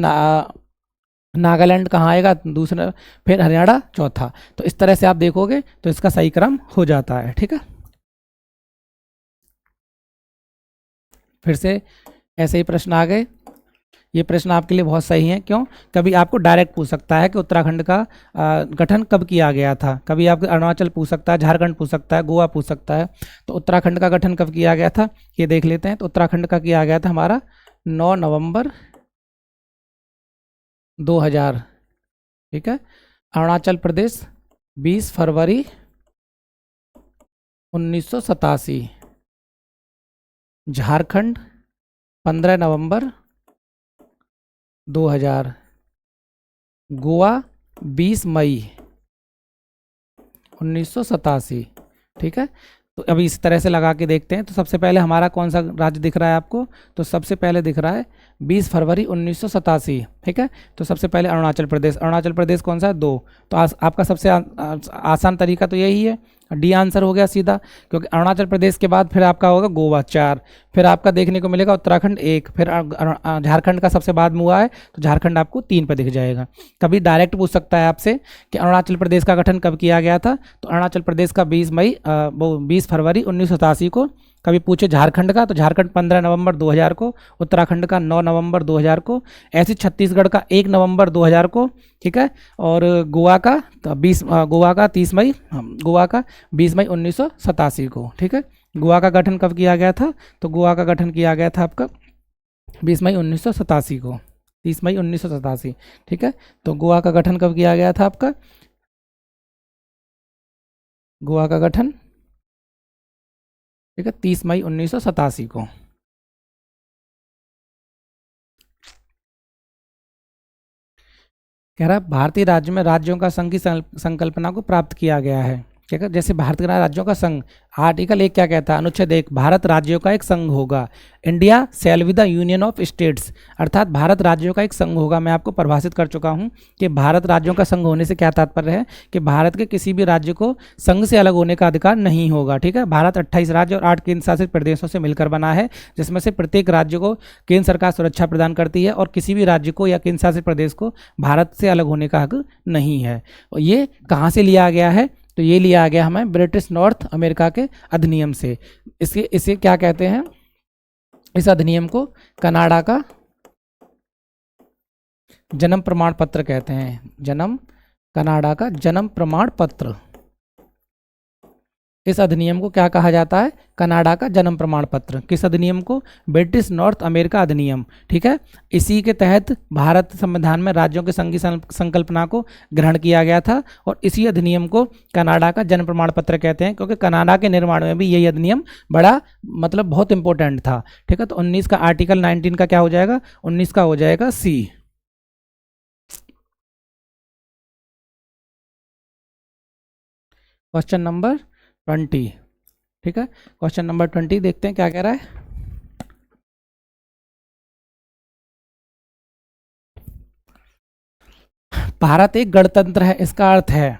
नागालैंड कहाँ आएगा? दूसरा, फिर हरियाणा चौथा। तो इस तरह से आप देखोगे तो इसका सही क्रम हो जाता है। ठीक है, फिर से ऐसे ही प्रश्न आ गए। ये प्रश्न आपके लिए बहुत सही है। क्यों? कभी आपको डायरेक्ट पूछ सकता है कि उत्तराखंड का गठन कब किया गया था। कभी आपको अरुणाचल पूछ सकता है, झारखंड पूछ सकता है, गोवा पूछ सकता है। तो उत्तराखंड का गठन कब किया गया था ये देख लेते हैं। तो उत्तराखंड का किया गया था हमारा 9 नवंबर 2000। ठीक है, अरुणाचल प्रदेश 20 फरवरी 1987। झारखंड 15 नवंबर 2000। गोवा 20 मई 1987। ठीक है, तो अभी इस तरह से लगा के देखते हैं। तो सबसे पहले हमारा कौन सा राज्य दिख रहा है आपको? तो सबसे पहले दिख रहा है 20 फरवरी 1987। ठीक है, तो सबसे पहले अरुणाचल प्रदेश। अरुणाचल प्रदेश कौन सा है? 2। तो आपका सबसे आसान तरीका तो यही है, डी आंसर हो गया सीधा। क्योंकि अरुणाचल प्रदेश के बाद फिर आपका होगा गोवा 4, फिर आपका देखने को मिलेगा उत्तराखंड 1, फिर झारखंड का सबसे बाद में हुआ है तो झारखंड आपको 3 पर दिख जाएगा। कभी डायरेक्ट पूछ सकता है आपसे कि अरुणाचल प्रदेश का गठन कब किया गया था। तो अरुणाचल प्रदेश का 20 फरवरी 1987 को। कभी पूछे झारखंड का तो झारखंड 15 नवंबर 2000 को, उत्तराखंड का 9 नवंबर 2000 को, ऐसे छत्तीसगढ़ का 1 नवंबर 2000 को। ठीक है, और गोवा का 30 मई, गोवा का 20 मई 1987 को। ठीक है, गोवा का गठन कब किया गया था? तो गोवा का गठन किया गया था आपका 20 मई 1987 को, 30 मई 1987। ठीक है, तो गोवा का गठन कब किया गया था आपका? गोवा का गठन, ठीक है, 30 मई 1987 को। कह रहा है भारतीय राज्य में राज्यों का संघ की संकल्पना को प्राप्त किया गया है। ठीक है। जैसे भारत के राज्यों का संघ, आर्टिकल 1 क्या कहता है, अनुच्छेद 1, भारत राज्यों का एक संघ होगा। India shall be the union of states, अर्थात भारत राज्यों का एक संघ होगा। मैं आपको परिभाषित कर चुका हूं कि भारत राज्यों का संघ होने से क्या तात्पर्य है कि भारत के किसी भी राज्य को संघ से अलग होने का अधिकार नहीं होगा। ठीक है। भारत 28 राज्य और 8 केंद्र शासित प्रदेशों से मिलकर बना है, जिसमें से प्रत्येक राज्य को केंद्र सरकार सुरक्षा प्रदान करती है और किसी भी राज्य को या केंद्र शासित प्रदेश को भारत से अलग होने का हक नहीं है। और ये कहाँ से लिया गया है, तो ये लिया गया हमें ब्रिटिश नॉर्थ अमेरिका के अधिनियम से। इसे क्या कहते हैं, इस अधिनियम को कनाडा का जन्म प्रमाण पत्र कहते हैं। कनाडा का जन्म प्रमाण पत्र, इस अधिनियम को क्या कहा जाता है, कनाडा का जन्म प्रमाण पत्र। किस अधिनियम को, ब्रिटिश नॉर्थ अमेरिका अधिनियम। ठीक है। इसी के तहत भारत संविधान में राज्यों के संघ की संकल्पना को ग्रहण किया गया था और इसी अधिनियम को कनाडा का जन्म प्रमाण पत्र कहते हैं, क्योंकि कनाडा के निर्माण में भी यही अधिनियम बड़ा मतलब बहुत इंपॉर्टेंट था। ठीक है। तो 19 का आर्टिकल 19 का क्या हो जाएगा, 19 का हो जाएगा सी। Question number 20। ठीक है। क्वेश्चन नंबर 20 देखते हैं क्या कह रहा है। भारत एक गणतंत्र है, इसका अर्थ है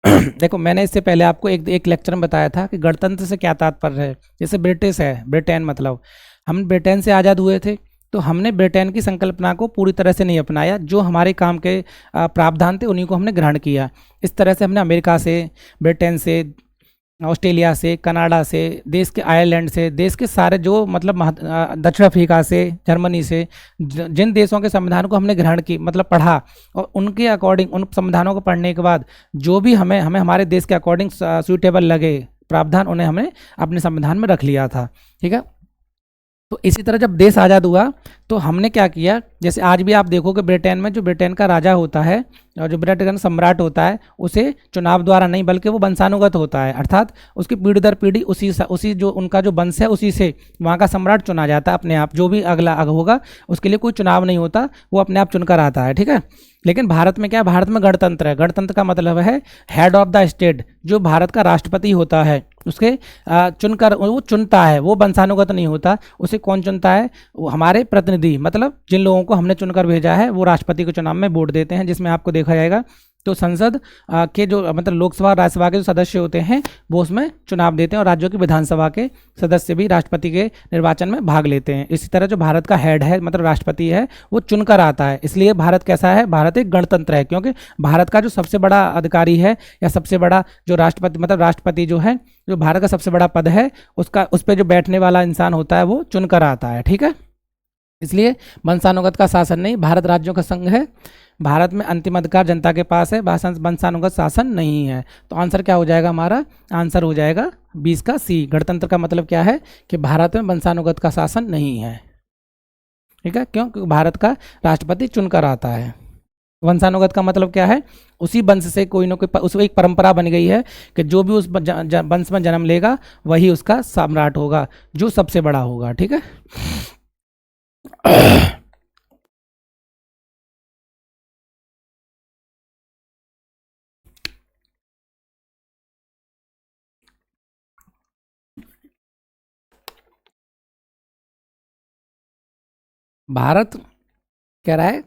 देखो, मैंने इससे पहले आपको एक लेक्चर में बताया था कि गणतंत्र से क्या तात्पर्य है। जैसे ब्रिटिश है, ब्रिटेन, मतलब हम ब्रिटेन से आज़ाद हुए थे, तो हमने ब्रिटेन की संकल्पना को पूरी तरह से नहीं अपनाया, जो हमारे काम के प्रावधान थे उन्हीं को हमने ग्रहण किया। इस तरह से हमने अमेरिका से, ब्रिटेन से, ऑस्ट्रेलिया से, कनाडा से, देश के आयरलैंड से, देश के सारे जो मतलब दक्षिण अफ्रीका से, जर्मनी से, जिन देशों के संविधान को हमने ग्रहण की मतलब पढ़ा, और उनके अकॉर्डिंग उन संविधानों को पढ़ने के बाद जो भी हमें हमारे देश के अकॉर्डिंग सूटेबल लगे प्रावधान, उन्हें हमने अपने संविधान में रख लिया था। ठीक है। तो इसी तरह जब देश आज़ाद हुआ तो हमने क्या किया, जैसे आज भी आप देखोगे ब्रिटेन में जो ब्रिटेन का राजा होता है और जो ब्रिटेन सम्राट होता है, उसे चुनाव द्वारा नहीं बल्कि वो वंशानुगत होता है, अर्थात उसकी पीढ़ी दर पीढ़ी उसी जो उनका जो वंश है उसी से वहाँ का सम्राट चुना जाता है अपने आप। जो भी अगला होगा उसके लिए कोई चुनाव नहीं होता, वो अपने आप चुनकर आता है। ठीक है। लेकिन भारत में क्या, भारत में गणतंत्र है। गणतंत्र का मतलब है हेड ऑफ द स्टेट, जो भारत का राष्ट्रपति होता है उसके चुनकर वो चुनता है, वो वंशानुगत नहीं होता। उसे कौन चुनता है, वो हमारे प्रतिनिधि, मतलब जिन लोगों को हमने चुनकर भेजा है वो राष्ट्रपति के चुनाव में वोट देते हैं, जिसमें आपको देखा जाएगा तो संसद के जो मतलब लोकसभा और राज्यसभा के जो सदस्य होते हैं वो उसमें चुनाव देते हैं, और राज्यों की विधानसभा के सदस्य भी राष्ट्रपति के निर्वाचन में भाग लेते हैं। इसी तरह जो भारत का हेड है मतलब राष्ट्रपति है वो चुनकर आता है। इसलिए भारत कैसा है, भारत एक गणतंत्र है, क्योंकि भारत का जो सबसे बड़ा अधिकारी है या सबसे बड़ा जो राष्ट्रपति मतलब राष्ट्रपति जो है, जो भारत का सबसे बड़ा पद है, उसका उस पर जो बैठने वाला इंसान होता है वो चुनकर आता है। ठीक है। इसलिए वंशानुगत का शासन नहीं, भारत राज्यों का संघ है, भारत में अंतिम अधिकार जनता के पास है, वंशानुगत शासन नहीं है। तो आंसर क्या हो जाएगा, हमारा आंसर हो जाएगा 20 का सी। गणतंत्र का मतलब क्या है कि भारत में वंशानुगत का शासन नहीं है। ठीक है। क्यों, क्योंकि भारत का राष्ट्रपति चुनकर आता है। वंशानुगत का मतलब क्या है, उसी वंश से कोई ना कोई उसको एक परंपरा बन गई है कि जो भी उस वंश में जन्म लेगा वही उसका सम्राट होगा, जो सबसे बड़ा होगा। ठीक है। भारत कह रहा है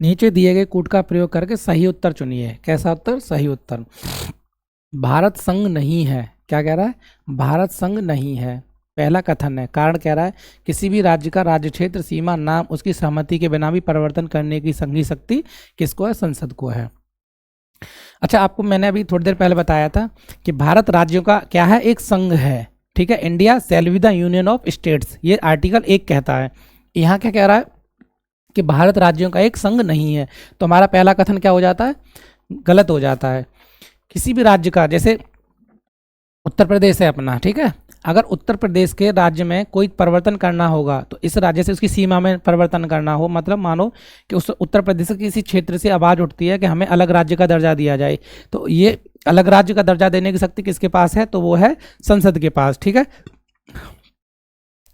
नीचे दिए गए कूट का प्रयोग करके सही उत्तर चुनिए। कैसा उत्तर, सही उत्तर। भारत संघ नहीं है, क्या कह रहा है, भारत संघ नहीं है, पहला कथन है। कारण कह रहा है किसी भी राज्य का राज्य क्षेत्र, सीमा, नाम उसकी सहमति के बिना भी परिवर्तन करने की संघीय शक्ति किसको है, संसद को है। अच्छा, आपको मैंने अभी थोड़ी देर पहले बताया था कि भारत राज्यों का क्या है, एक संघ है। ठीक है। India shall be the union of states, ये आर्टिकल 1 कहता है। यहाँ क्या कह रहा है कि भारत राज्यों का एक संघ नहीं है। तो हमारा पहला कथन क्या हो जाता है, गलत हो जाता है। किसी भी राज्य का, जैसे उत्तर प्रदेश है अपना, ठीक है, अगर उत्तर प्रदेश के राज्य में कोई परिवर्तन करना होगा तो इस राज्य से उसकी सीमा में परिवर्तन करना हो, मतलब मानो कि उस उत्तर प्रदेश के किसी क्षेत्र से आवाज़ उठती है कि हमें अलग राज्य का दर्जा दिया जाए, तो ये अलग राज्य का दर्जा देने की शक्ति किसके पास है, तो वो है संसद के पास। ठीक है।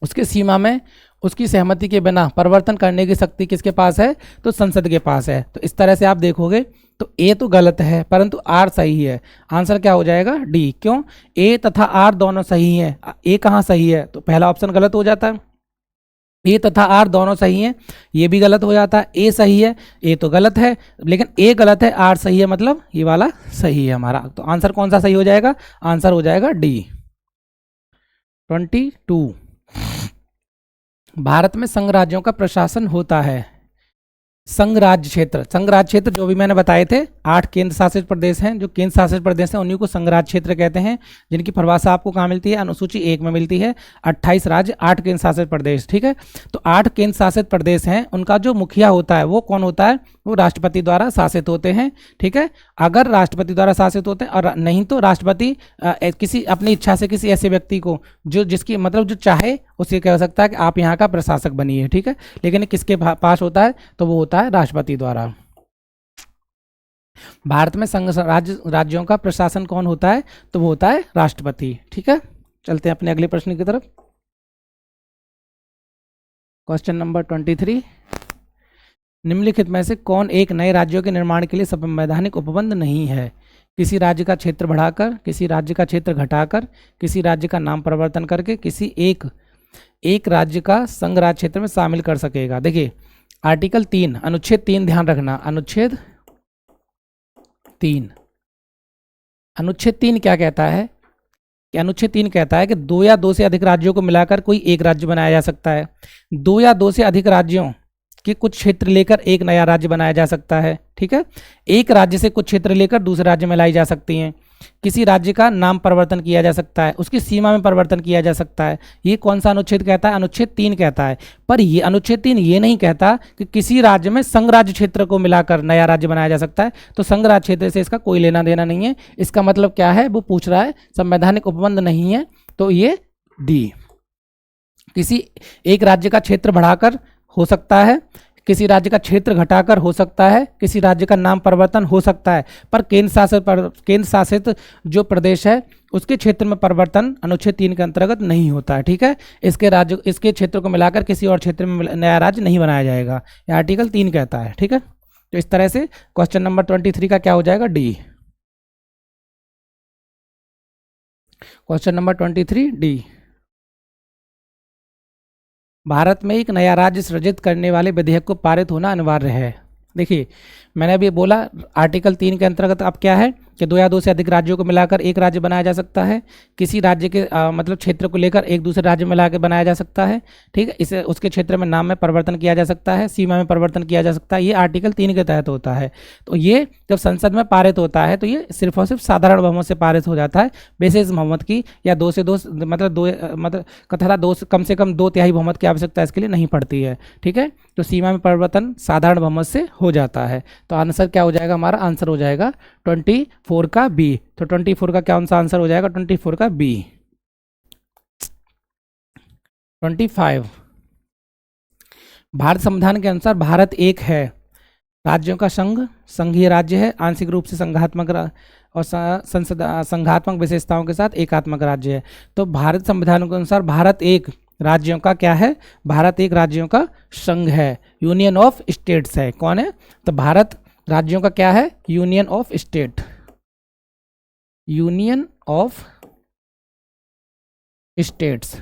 उसके सीमा में उसकी सहमति के बिना परिवर्तन करने की शक्ति किसके पास है, तो संसद के पास है। तो इस तरह से आप देखोगे तो ए तो गलत है परंतु आर सही है। आंसर क्या हो जाएगा? डी। क्यों? ए तथा आर दोनों सही है। ए कहाँ सही है? तो पहला ऑप्शन गलत हो जाता है। ए तथा आर दोनों सही हैं, ये भी गलत हो जाता है। ए सही है, ए तो गलत है, लेकिन ए गलत है, आर सही है, मतलब ये वाला सही है हमारा। तो आंसर कौन सा सही हो जाएगा? आंसर हो जाएगा डी 22। भारत में संघ राज्यों का प्रशासन होता है। संघ राज्य क्षेत्र, संघ राज्य क्षेत्र जो भी मैंने बताए थे, 8 केंद्र शासित प्रदेश हैं। जो केंद्र शासित प्रदेश हैं उन्हीं को संघ राज्य क्षेत्र कहते हैं, जिनकी परिभाषा आपको कहाँ मिलती है? अनुसूची 1 में मिलती है। 28 राज्य, 8 केंद्र शासित प्रदेश। ठीक है, तो 8 केंद्र शासित प्रदेश हैं, उनका जो मुखिया होता है वो कौन होता है? वो राष्ट्रपति द्वारा शासित होते हैं। ठीक है, अगर राष्ट्रपति द्वारा शासित होते हैं और नहीं तो राष्ट्रपति किसी अपनी इच्छा से किसी ऐसे व्यक्ति को जो जिसकी मतलब जो चाहे उसे कह सकता है कि आप यहाँ का प्रशासक बनिए। ठीक है, लेकिन किसके पास होता है? तो वो होता है राष्ट्रपति द्वारा। भारत में संघ राज्यों का प्रशासन कौन होता है? तो वो होता है राष्ट्रपति। ठीक है, चलते हैं अपने अगले प्रश्न की तरफ। क्वेश्चन नंबर 23, निम्नलिखित में से कौन एक नए राज्यों के निर्माण के लिए संवैधानिक उपबंध नहीं है? किसी राज्य का क्षेत्र बढ़ाकर, किसी राज्य का क्षेत्र घटाकर, किसी राज्य का नाम परिवर्तन करके, किसी एक राज्य का संघ राज्य क्षेत्र में शामिल कर सकेगा। देखिए आर्टिकल 3 अनुच्छेद 3 ध्यान रखना, अनुच्छेद 3, अनुच्छेद 3 क्या कहता है? कि अनुच्छेद 3 कहता है कि 2 या 2 से अधिक राज्यों को मिलाकर कोई एक राज्य बनाया जा सकता है। 2 या 2 से अधिक राज्यों के कुछ क्षेत्र लेकर एक नया राज्य बनाया जा सकता है। ठीक है, एक राज्य से कुछ क्षेत्र लेकर दूसरे राज्य में लाई जा सकती हैं। किसी राज्य का नाम परिवर्तन किया जा सकता है, उसकी सीमा में परिवर्तन किया जा सकता है। ये कौन सा अनुच्छेद कहता है? अनुच्छेद 3 कहता है। पर ये अनुच्छेद 3 ये नहीं कहता कि किसी राज्य में संघ राज्य क्षेत्र को मिलाकर नया राज्य बनाया जा सकता है। तो संघ राज्य क्षेत्र से इसका कोई लेना देना नहीं है। इसका मतलब क्या है? वो पूछ रहा है संवैधानिक उपबंध नहीं है, तो ये डी। किसी एक राज्य का क्षेत्र बढ़ाकर हो सकता है, किसी राज्य का क्षेत्र घटाकर हो सकता है, किसी राज्य का नाम परिवर्तन हो सकता है, पर केंद्र शासित जो प्रदेश है उसके क्षेत्र में परिवर्तन अनुच्छेद 3 के अंतर्गत नहीं होता है। ठीक है, इसके क्षेत्र को मिलाकर किसी और क्षेत्र में नया राज्य नहीं बनाया जाएगा, यह आर्टिकल 3 कहता है। ठीक है, तो इस तरह से क्वेश्चन नंबर 23 का क्या हो जाएगा? D. Question number 23 D. Bharat में एक नया राज्य सृजित करने वाले विधेयक को पारित होना अनिवार्य है। देखिए मैंने अभी बोला आर्टिकल 3 के अंतर्गत अब क्या है कि 2 या 2 से अधिक राज्यों को मिलाकर एक राज्य बनाया जा सकता है। किसी राज्य के मतलब क्षेत्र को लेकर एक दूसरे राज्य में लाकर बनाया जा सकता है। ठीक है, इसे उसके क्षेत्र में नाम में परिवर्तन किया जा सकता है, सीमा में परिवर्तन किया जा सकता है। ये आर्टिकल 3 के तहत होता है। तो ये जब संसद में पारित होता है तो ये सिर्फ और सिर्फ साधारण बहुमत से पारित हो जाता है। विशेष बहुमत की या 2 से 2 मतलब कथरा 2 कम से कम 2/3 बहुमत की आवश्यकता इसके लिए नहीं पड़ती है। ठीक है, तो सीमा में परिवर्तन साधारण बहुमत से हो जाता है। तो आंसर क्या हो जाएगा? हमारा आंसर हो जाएगा 24 का बी। तो 24 का कौन सा आंसर हो जाएगा? 24 का बी। 25, भारत संविधान के अनुसार भारत एक है, राज्यों का संघ, संघीय राज्य है, आंशिक रूप से संघात्मक और संघात्मक विशेषताओं के साथ एकात्मक राज्य है। तो भारत संविधान के अनुसार भारत एक राज्यों का क्या है? भारत एक राज्यों का संघ है, यूनियन ऑफ स्टेट्स है। कौन है? तो भारत राज्यों का क्या है? Union of state, union of states,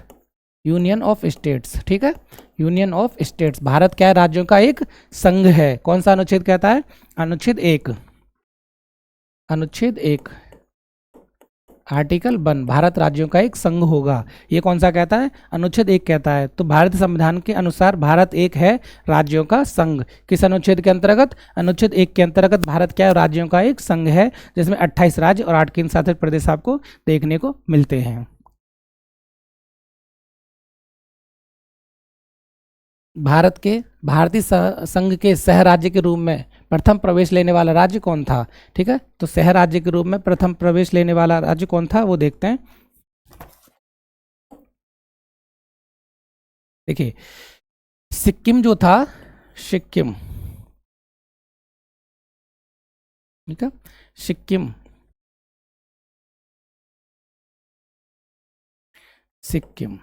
union of states. ठीक है, यूनियन ऑफ स्टेट्स। भारत क्या है? राज्यों का एक संघ है। कौन सा अनुच्छेद कहता है? अनुच्छेद 1, अनुच्छेद 1 आर्टिकल 1 भारत राज्यों का एक संघ होगा। ये कौन सा कहता है? अनुच्छेद 1 कहता है। तो भारतीय संविधान के अनुसार भारत एक है, राज्यों का संघ। किस अनुच्छेद के अंतर्गत? अनुच्छेद 1 के अंतर्गत भारत क्या है? राज्यों का एक संघ है, जिसमें 28 राज्य और 8 केंद्र शासित प्रदेश आपको देखने को मिलते हैं। भारतीय संघ के सह राज्य के रूप में प्रथम प्रवेश लेने वाला राज्य कौन था? ठीक है, तो सह राज्य के रूप में प्रथम प्रवेश लेने वाला राज्य कौन था वो देखते हैं। देखिए सिक्किम जो था, सिक्किम, ठीक है, सिक्किम, सिक्किम,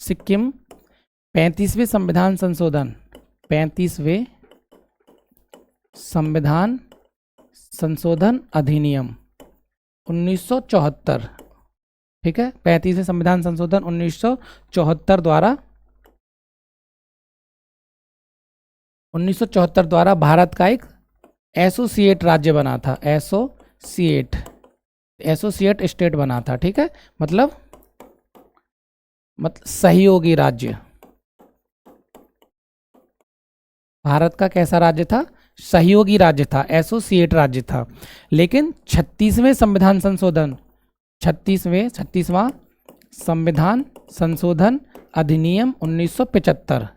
सिक्किम 35वें संविधान संशोधन 35वें संविधान संशोधन अधिनियम 1974, ठीक है, 35वें संविधान संशोधन 1974 द्वारा भारत का एक एसोसिएट राज्य बना था, एसोसिएट स्टेट बना था, ठीक है, मतलब सहयोगी राज्य। भारत का कैसा राज्य था? सहयोगी राज्य था, एसोसिएट राज्य था। लेकिन 36वां संविधान संशोधन अधिनियम 1975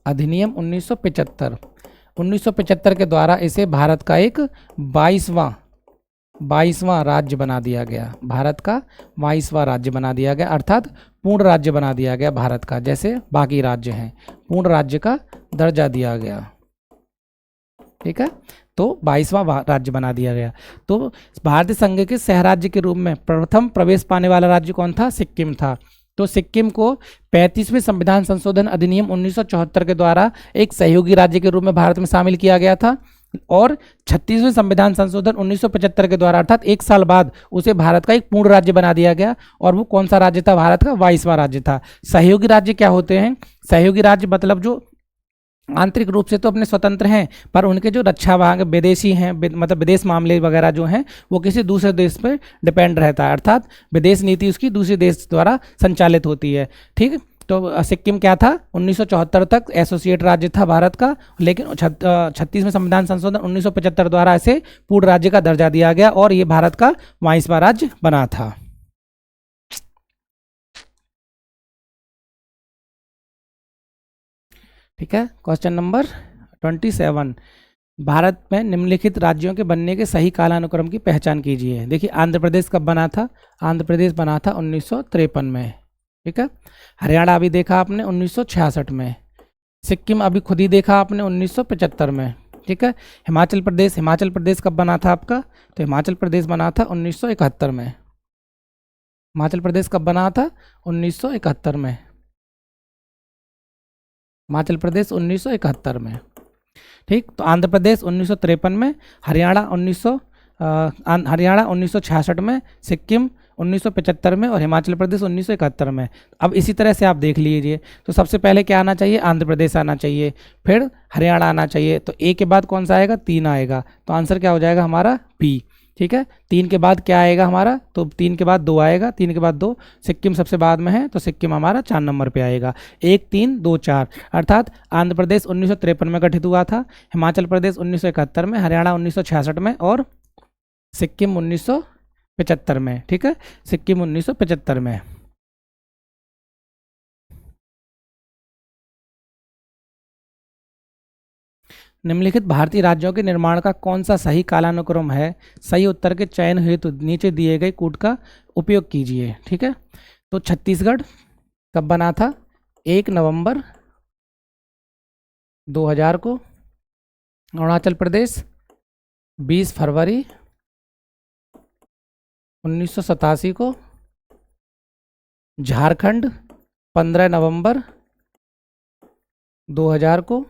अधिनियम 1975 के द्वारा इसे भारत का एक 22वां राज्य बना दिया गया, भारत का 22वां राज्य बना दिया गया, अर्थात पूर्ण राज्य बना दिया गया भारत का, जैसे बाकी राज्य हैं, पूर्ण राज्य का दर्जा दिया गया, ठीक है, तो 22वां राज्य बना दिया गया। तो भारतीय संघ के सह राज्य के रूप में प्रथम प्रवेश पाने वाला राज्य कौन था? सिक्किम था। तो सिक्किम को 35वें संविधान संशोधन अधिनियम 1974 के द्वारा एक सहयोगी राज्य के रूप में भारत में शामिल किया गया था, और 36वें संविधान संशोधन 1975 के द्वारा अर्थात एक साल बाद उसे भारत का एक पूर्ण राज्य बना दिया गया। और वो कौन सा राज्य था? भारत का 22वां राज्य था। सहयोगी राज्य क्या होते हैं? सहयोगी राज्य मतलब जो आंतरिक रूप से तो अपने स्वतंत्र हैं, पर उनके जो रक्षा भाग विदेशी हैं, मतलब विदेश मामले वगैरह जो हैं वो किसी दूसरे देश पर डिपेंड रहता है, अर्थात विदेश नीति उसकी दूसरे देश द्वारा संचालित होती है, ठीक। तो सिक्किम क्या था? 1974 तक एसोसिएट राज्य था भारत का, लेकिन 36वें संविधान संशोधन 1975 द्वारा इसे पूर्ण राज्य का दर्जा दिया गया और ये भारत का 22वां राज्य बना था। ठीक है, क्वेश्चन नंबर 27, भारत में निम्नलिखित राज्यों के बनने के सही कालानुक्रम की पहचान कीजिए। देखिए, आंध्र प्रदेश कब बना था? आंध्र प्रदेश बना था 1953 में, ठीक है। हरियाणा अभी देखा आपने 1966 में, सिक्किम अभी खुद ही देखा आपने 1975 में, ठीक है। हिमाचल प्रदेश कब बना था आपका? तो हिमाचल प्रदेश बना था 1971 में। हिमाचल प्रदेश कब बना था? 1971 में। हिमाचल प्रदेश 1971 में, ठीक। तो आंध्र प्रदेश 1953 में, हरियाणा 1966 में, सिक्किम 1975 में और हिमाचल प्रदेश 1971 में। अब इसी तरह से आप देख लीजिए, तो सबसे पहले क्या आना चाहिए? आंध्र प्रदेश आना चाहिए, फिर हरियाणा आना चाहिए, तो ए के बाद कौन सा आएगा? 3 आएगा, तो आंसर क्या हो जाएगा हमारा? बी, ठीक है। 3 के बाद क्या आएगा हमारा? तो 3 के बाद 2 आएगा, 3 के बाद 2, सिक्किम सबसे बाद में है, तो सिक्किम हमारा 4 नंबर पे आएगा। 1 3 2 4, अर्थात आंध्र प्रदेश 1953 में गठित हुआ था, हिमाचल प्रदेश 1971 में, हरियाणा 1966 में और सिक्किम 1975 में, ठीक है, सिक्किम 1975 में। निम्नलिखित भारतीय राज्यों के निर्माण का कौन सा सही कालानुक्रम है? सही उत्तर के चयन हेतु नीचे दिए गए कूट का उपयोग कीजिए, ठीक है। तो छत्तीसगढ़ कब बना था? 1 नवंबर 2000 को। अरुणाचल प्रदेश 20 फरवरी 1987 को। झारखंड 15 नवंबर 2000 को।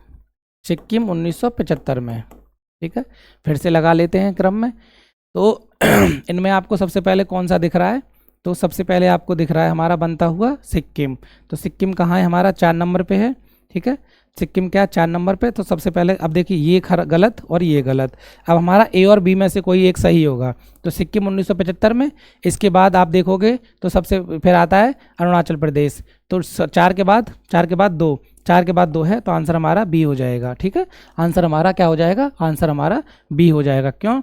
सिक्किम 1975 में, ठीक है। फिर से लगा लेते हैं क्रम में। तो इनमें आपको सबसे पहले कौन सा दिख रहा है? तो सबसे पहले आपको दिख रहा है हमारा बनता हुआ सिक्किम। तो सिक्किम कहाँ है हमारा? 4 नंबर पे है, ठीक है। सिक्किम क्या 4 नंबर पे? तो सबसे पहले अब देखिए ये गलत और ये गलत। अब हमारा ए और बी में से कोई एक सही होगा। तो सिक्किम 1975 में, इसके बाद आप देखोगे तो सबसे फिर आता है अरुणाचल प्रदेश। तो 4 के बाद 2, 4 के बाद 2 है, तो आंसर हमारा बी हो जाएगा, ठीक है। आंसर हमारा क्या हो जाएगा? आंसर हमारा बी हो जाएगा। क्यों?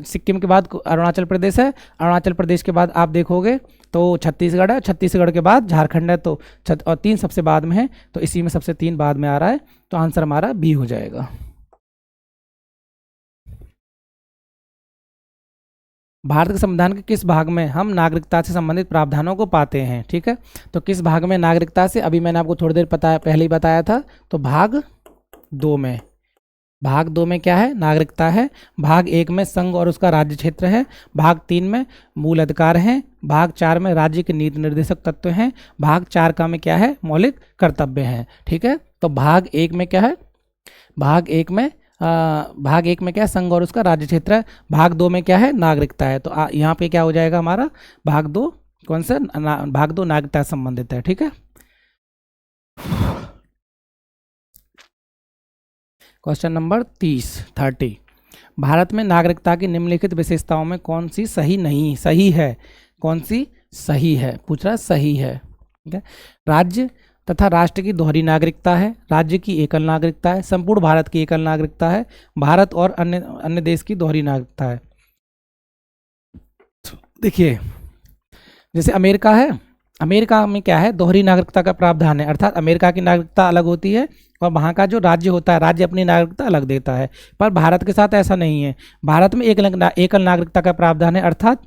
सिक्किम के बाद अरुणाचल प्रदेश है, अरुणाचल प्रदेश के बाद आप देखोगे तो छत्तीसगढ़ है, छत्तीसगढ़ के बाद झारखंड है, तो और 3 सबसे बाद में है, तो इसी में सबसे 3 बाद में आ रहा है, तो आंसर हमारा बी हो जाएगा। भारत के संविधान के किस भाग में हम नागरिकता से संबंधित प्रावधानों को पाते हैं? ठीक है, तो किस भाग में नागरिकता से? अभी मैंने आपको थोड़ी देर पहले ही बताया था, तो भाग 2 में। भाग 2 में क्या है, नागरिकता है। भाग 1 में संघ और उसका राज्य क्षेत्र है। भाग 3 में मूल अधिकार हैं। भाग 4 में राज्य के नीति निर्देशक तत्व हैं। भाग 4 का में क्या है, मौलिक कर्तव्य हैं। ठीक है, तो भाग 1 में क्या है, भाग 1 में क्या है, संघ और उसका राज्य क्षेत्र है। भाग 2 में क्या है, नागरिकता है। तो यहाँ पे क्या हो जाएगा हमारा, भाग 2 कौन सा, भाग 2 नागरिकता से संबंधित है। ठीक है, क्वेश्चन नंबर 30 भारत में नागरिकता की निम्नलिखित विशेषताओं में कौन सी सही है, कौन सी सही है, पूछ रहा सही है। ठीक है, राज्य तथा राष्ट्र की दोहरी नागरिकता है, राज्य की एकल नागरिकता है, संपूर्ण भारत की एकल नागरिकता है, भारत और अन्य देश की दोहरी नागरिकता है। देखिए जैसे अमेरिका है, अमेरिका में क्या है, दोहरी नागरिकता का प्रावधान है, अर्थात अमेरिका की नागरिकता अलग होती है और वहाँ का जो राज्य होता है, राज्य अपनी नागरिकता अलग देता है। पर भारत के साथ ऐसा नहीं है, भारत में एकल नागरिकता का प्रावधान है, अर्थात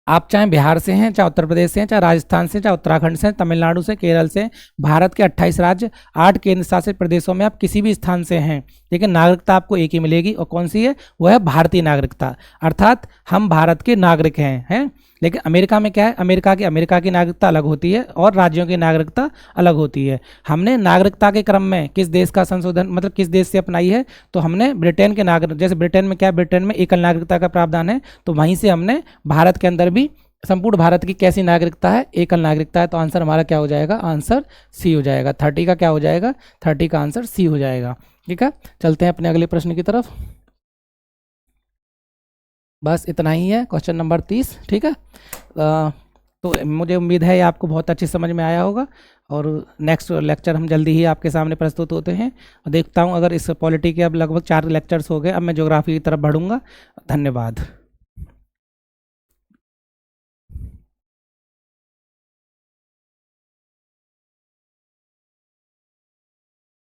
आप चाहे बिहार से हैं, चाहे उत्तर प्रदेश से हैं, चाहे राजस्थान से, चाहे उत्तराखंड से, तमिलनाडु से, केरल से, भारत के 28 राज्य, 8 केंद्र शासित प्रदेशों में आप किसी भी स्थान से हैं, लेकिन नागरिकता आपको एक ही मिलेगी, और कौन सी है, वो है भारतीय नागरिकता, अर्थात हम भारत के नागरिक हैं। लेकिन अमेरिका में क्या है, अमेरिका की नागरिकता अलग होती है और राज्यों की नागरिकता अलग होती है। हमने नागरिकता के क्रम में किस देश का संशोधन, मतलब किस देश से अपनाई है, तो हमने ब्रिटेन के नागरिक, जैसे ब्रिटेन में क्या है, ब्रिटेन में एकल नागरिकता का प्रावधान है, तो वहीं से हमने भारत के अंदर भी संपूर्ण भारत की कैसी नागरिकता है, एकल नागरिकता है। तो आंसर हमारा क्या हो जाएगा, आंसर सी हो जाएगा। 30 का क्या हो जाएगा, 30 का आंसर सी हो जाएगा। ठीक है, चलते हैं अपने अगले प्रश्न की तरफ। बस इतना ही है, क्वेश्चन नंबर 30। ठीक है, तो मुझे उम्मीद है ये आपको बहुत अच्छी समझ में आया होगा, और नेक्स्ट लेक्चर हम जल्दी ही आपके सामने प्रस्तुत होते हैं। देखता हूँ अगर इस पॉलिटी के अब लगभग 4 लेक्चर्स हो गए, अब मैं ज्योग्राफी की तरफ बढ़ूँगा। धन्यवाद।